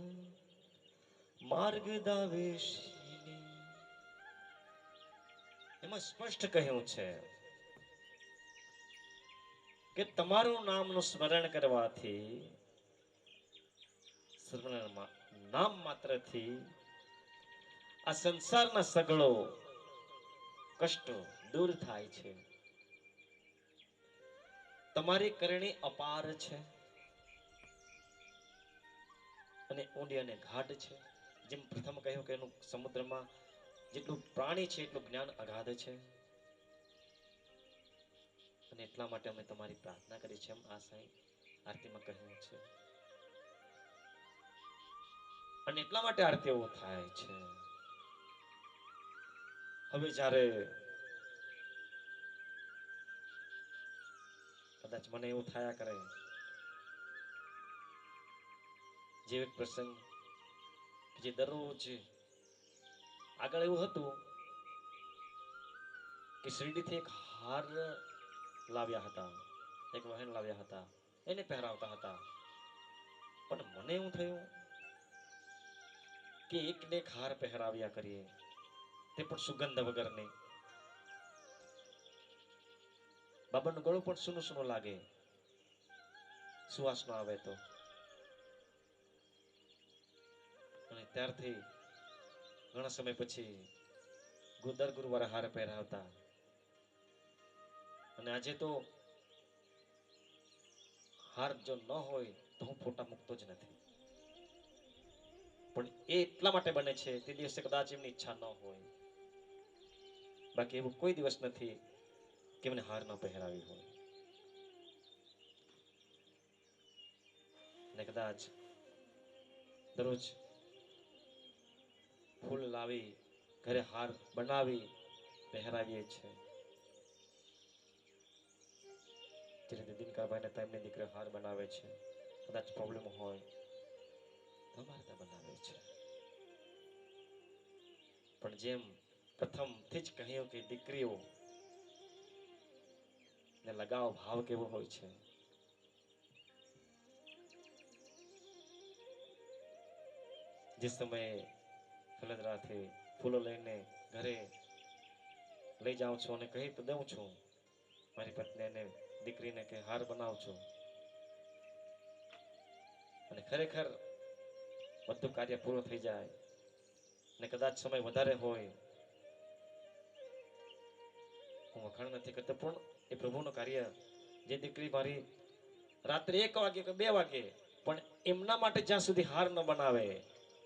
માર્ગ દાવેશી. એમાં સ્પષ્ટ કહ્યું છે કે તમારું નામનું સ્મરણ કરવાથી, નામ માત્રથી આ સંસારના સગળો કષ્ટો દૂર થાય છે. તમારી કરણી અપાર છે અને ઊંડી અને ગાઢ છે. જેમ પ્રથમ કહ્યું કે એનું સમુદ્રમાં જેટલું પ્રાણી છે એટલું જ્ઞાન અગાધ છે. અને એટલા માટે અમે તમારી પ્રાર્થના કરી છે, એમ આ સાંઈ આરતીમાં કહ્યું છે. અને એટલા માટે આરતીઓ થાય છે. હવે જ્યારે કદાચ મને એવું થયા કરે, જે એક પ્રસંગ જે દરરોજ આગળ એવું હતું કે શિરડીથી એક હાર લાવ્યા હતા, એક વહેણ લાવ્યા હતા, એને પહેરાવતા હતા. પણ મને એવું થયું કે એકને એક હાર પહેરાવ્યા કરીએ, તે પણ સુગંધ વગરની. બાબાનું ગળું પણ સૂનું સૂનું લાગે, સુવાસ ન આવે તો. અને ત્યારથી ઘણા સમય પછી દર ગુરુવારે હાર પહેરાવતા. અને આજે તો હાર જો ન હોય તો હું ફોટા મૂકતો જ નથી, પણ એ એટલા માટે બને છે તે દિવસે કદાચ એમની ઈચ્છા ન હોય, બાકી એવું કોઈ દિવસ નથી કે મને હાર ન પહેરાવી હોય. ને કદાચ દરરોજ ફૂલ લાવી ઘરે હાર બનાવી પહેરાવીએ છે. જે રીતે દિનકરભાઈને તેમની દીકરીઓ હાર બનાવે છે, કદાચ પ્રોબ્લેમ હોય તો અમારે ત્યાં બનાવે છે. પણ જેમ પ્રથમથી જ કહ્યું કે દીકરીઓ ને લગાવ ભાવ કેવો હોય છે. જે સમયે ફલદરાથી ફૂલો લઈને ઘરે લઈ જાઉં છું અને કહી તો દઉં છું મારી પત્નીને દીકરીને કે હાર બનાવજો, અને ખરેખર બધું કાર્ય પૂરું થઈ જાય ને કદાચ સમય વધારે હોય, હું વખાણ નથી કરતો પણ એ પ્રભુનું કાર્ય, જે દીકરી મારી રાત્રે 1 વાગે કે 2 વાગે પણ એમના માટે જ્યાં સુધી હાર ન બનાવે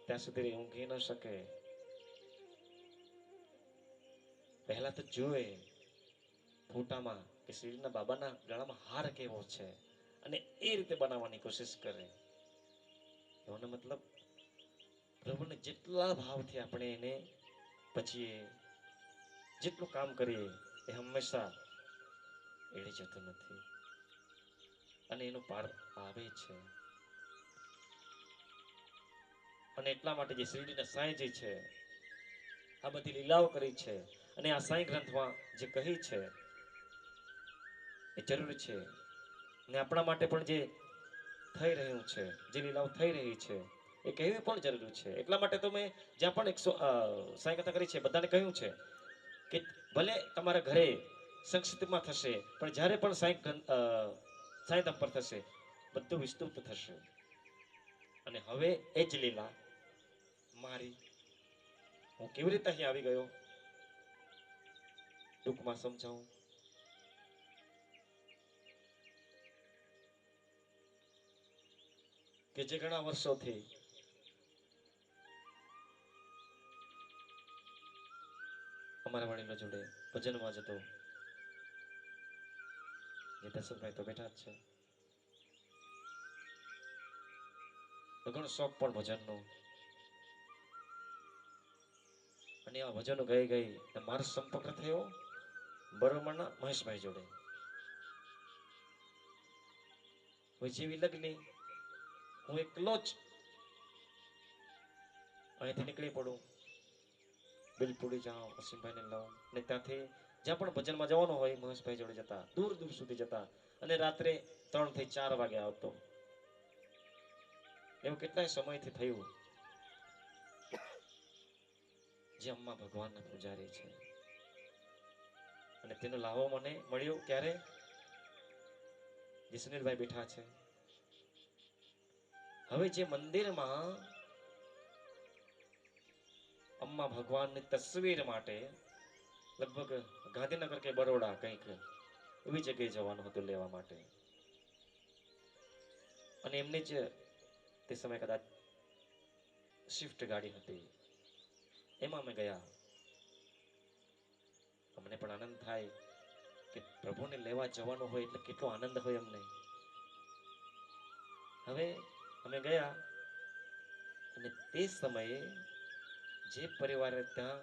ત્યાં સુધી ઊંઘી ન શકે. પહેલા તો જુએ ફોટામાં કે શેરડીના બાબાના ગળામાં હાર કેવો છે અને એ રીતે બનાવવાની કોશિશ કરે. એનો મતલબ પ્રભુને જેટલા ભાવથી આપણે એને પછીએ, જેટલું કામ કરીએ એ હંમેશા એડી જતું નથી અને એનું પાર આવે છે. અને એટલા માટે જે શિરડીના સાંઈજી છે આ બધી લીલાઓ કરી છે, અને આ સાંઈ ગ્રંથમાં જે કહી છે એ જરૂર છે. ને આપણા માટે પણ જે થઈ રહ્યું છે, જે લીલાઓ થઈ રહી છે એ કહેવી પણ જરૂરી છે. એટલા માટે તો મેં જ્યાં પણ સાંઈ કથા કરી છે બધાને કહ્યું છે કે ભલે તમારા ઘરે સંક્ષિપ્તમાં થશે પણ જ્યારે પણ સાંઈધામ પર થશે બધું વિસ્તૃત થશે. અને હવે એ જ લીલા મારી, હું કેવી રીતે અહીં આવી ગયો ટૂંકમાં સમજાવું. કે જે ઘણા વર્ષોથી અમારા વડીલો જોડે ભજનમાં જતો, જે દશરથભાઈ તો બેઠા જ છે, ઘણો શોખ પણ ભજનનો, અને આ ભજનો ગાઈ ગાઈ મારો સંપર્ક થયો બરોમરના મહેશભાઈ જોડે. હવે જેવી લગ્ની હું એકલો જ અહીંથી નીકળી પડું, બિલપુડી જાઉં, અસીમભાઈને લઉં, ને ત્યાંથી જ્યાં પણ ભજનમાં જવાનું હોય મહેશભાઈ જોડે જતા, દૂર દૂર સુધી જતા, અને રાત્રે 3 થી 4 વાગે આવતો. એવું કેટલાય સમયથી થયું. જે અમ્મા ભગવાનના પૂજારી છે, અને તેનો લાહવો મને મળ્યો ક્યારે, જે સુનિલભાઈ બેઠા છે. હવે જે મંદિરમાં અમ્મા ભગવાનની તસવીર માટે લગભગ ગાંધીનગર કે બરોડા કંઈક એવી જગ્યાએ જવાનું હતું લેવા માટે, અને એમની જ તે સમયે કદાચ સ્વિફ્ટ ગાડી હતી, એમાં અમે ગયા. અમને પણ આનંદ થાય કે પ્રભુને લેવા જવાનું હોય એટલે કેટલો આનંદ હોય અમને. હવે અમે ગયા અને તે સમયે જે પરિવારે ત્યાં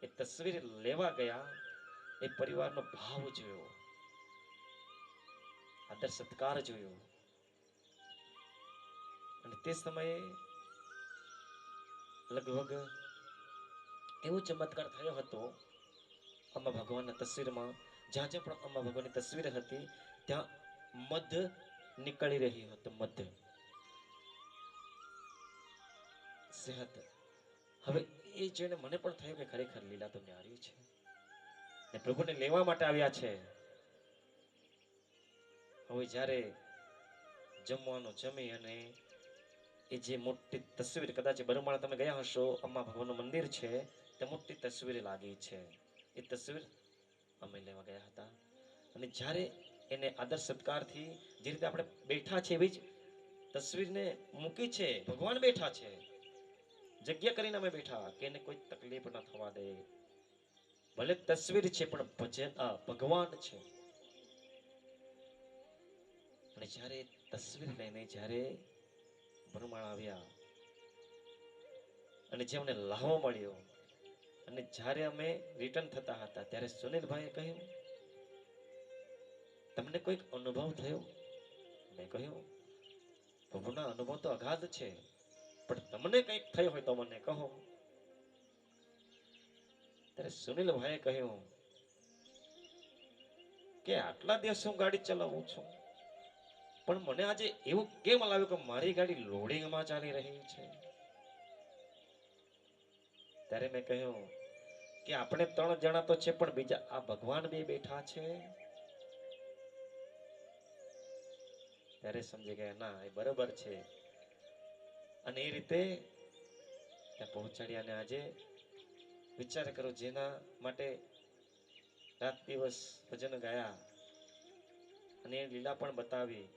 એ તસવીર લેવા ગયા એ પરિવારનો ભાવ જોયો, આદર સત્કાર જોયો, અને તે સમયે લગભગ એવો ચમત્કાર થયો હતો અમ્મા ભગવાનના તસવીરમાં, જ્યાં જ્યાં પણ અમ્મા ભગવાનની તસવીર હતી ત્યાં મધ નીકળી રહી હતું, મધ સેહત. હવે એ જોઈને મને પણ થયું કે ખરેખર લીલા તો ન્યારી છે, ને પ્રભુને લેવા માટે આવ્યા છે. હવે જ્યારે જમવાનું જમી અને એ જે મોટી તસવીર, કદાચ બરુમાળા તમે ગયા હશો, અમ્મા ભગવાનનું મંદિર છે, તે મોટી તસવીર લાગી છે. એ તસવીર અમે લેવા ગયા હતા. અને જ્યારે એને આદર સત્કારથી જે રીતે આપણે બેઠા છે એવી જ તસવીરને મૂકી છે, ભગવાન બેઠા છે, જગ્યા કરીને અમે બેઠા કે એને કોઈ તકલીફ ના થવા દે. ભલે તસવીર છે પણ ભગવાન છે. અને જ્યારે તસવીર લઈને જ્યારે ભરમાળ આવ્યા અને જે અમને લાહવો મળ્યો અને જ્યારે અમે રિટર્ન થતા હતા ત્યારે સુનિલભાઈએ કહ્યું, તમને કોઈક અનુભવ થયો? મેં કહ્યું, પ્રભુના અનુભવ તો અગાધ છે, પણ તમને કંઈક થયું હોય તો મને કહો. ત્યારે સુનિલભાઈએ કહ્યું કે આટલા દિવસ હું ગાડી ચલાવું છું, પણ મને આજે એવું કેમ લાગ્યું કે મારી ગાડી લોડિંગમાં ચાલી રહી છે. ત્યારે મેં કહ્યું કે આપણે 3 જણા તો છે, પણ બીજા આ ભગવાન બે બેઠા છે. ત્યારે સમજી ગયા, ના એ બરોબર છે. અને એ રીતે ત્યાં પહોંચાડ્યા. અને આજે વિચાર કરો, જેના માટે રાત દિવસ ભજન ગાયા અને એ લીલા પણ બતાવી,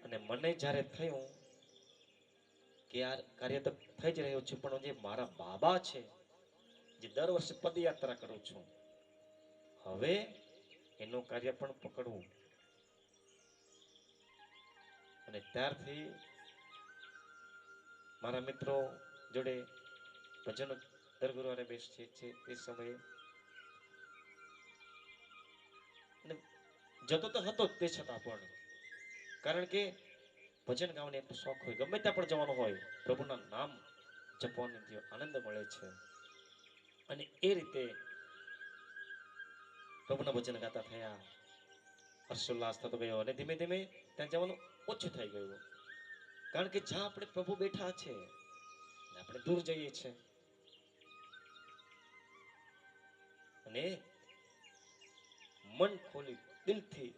અને મને જ્યારે થયું કે યાર કાર્ય તો થઈ જ રહ્યું છે, પણ જે મારા બાબા છે, જે દર વર્ષે પદયાત્રા કરું છું, હવે એનું કાર્ય પણ પકડવું. અને ત્યારથી મારા મિત્રો જોડે ભજન દર ગુરુવારે બેસીએ છીએ. તે સમયે જતો તો હતો તે છતાં પણ, કારણ કે ભજન ગાવાનો એટલો શોખ હોય, ગમે ત્યાં પણ જવાનું હોય, પ્રભુના નામ જપવાનો જે આનંદ મળે છે. અને એ રીતે પ્રભુના ભજન ગાતા થયા, હર્ષોલ્લાસ થતો ગયો. અને ધીમે ધીમે ત્યાં જવાનું ઓછું થઈ ગયું, કારણ કે જ્યાં આપણે પ્રભુ બેઠા છે આપણે દૂર જઈએ છીએ. અને મન ખોલી દિલથી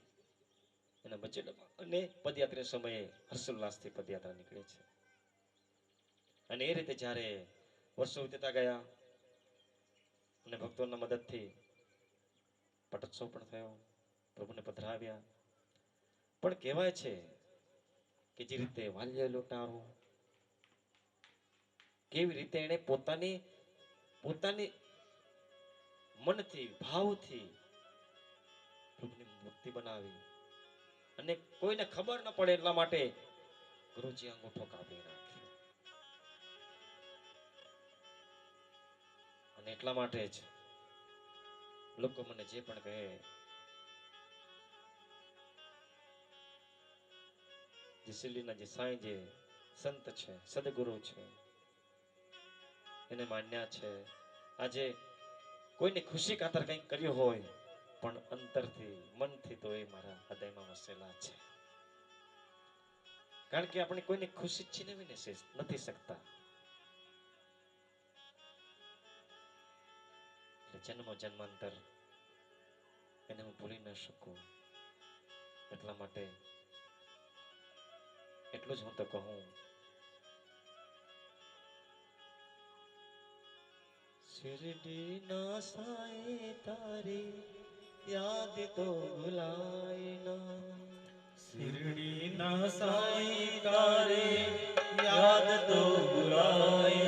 એના ભજન અને પદયાત્રા સમયે હર્ષોલ્લાસથી પદયાત્રા નીકળે છે. અને એ રીતે જ્યારે વર્ષો વીતતા ગયા અને ભક્તોના મદદથી પટોત્સવ પણ થયો, પ્રભુને પધરાવ્યા. પણ કહેવાય છે કે જે રીતે વાલ્ય લોટારો, કેવી રીતે એને પોતાની પોતાની મનથી ભાવથી પ્રભુની મૂર્તિ બનાવી, અને કોઈને ખબર ન પડે એટલા માટે ગુરુજી અંગૂઠો કાપી નાખ્યો. અને એટલા માટે જ લોકો મને જે પણ કહે, જે શિરડીના જે સાંઈ જે સંત છે, સદગુરુ છે, એને માન્યા છે. આજે કોઈની ખુશી ખાતર કંઈક કર્યું હોય, પણ અંતરથી મનથી તો એ મારા હૃદયમાં વસેલા છે. કારણ કે આપણે કોઈની ખુશી છીનવી નથી શકતા. જન્મ જન્માંતર એને હું ભૂલી ન શકું. એટલા માટે એટલું જ હું તો કહું, શિરડીના સાઈ તારી યાદ તો ભૂલાય ના. શિરડીના સાઈ તારે યાદ તો ભુલાય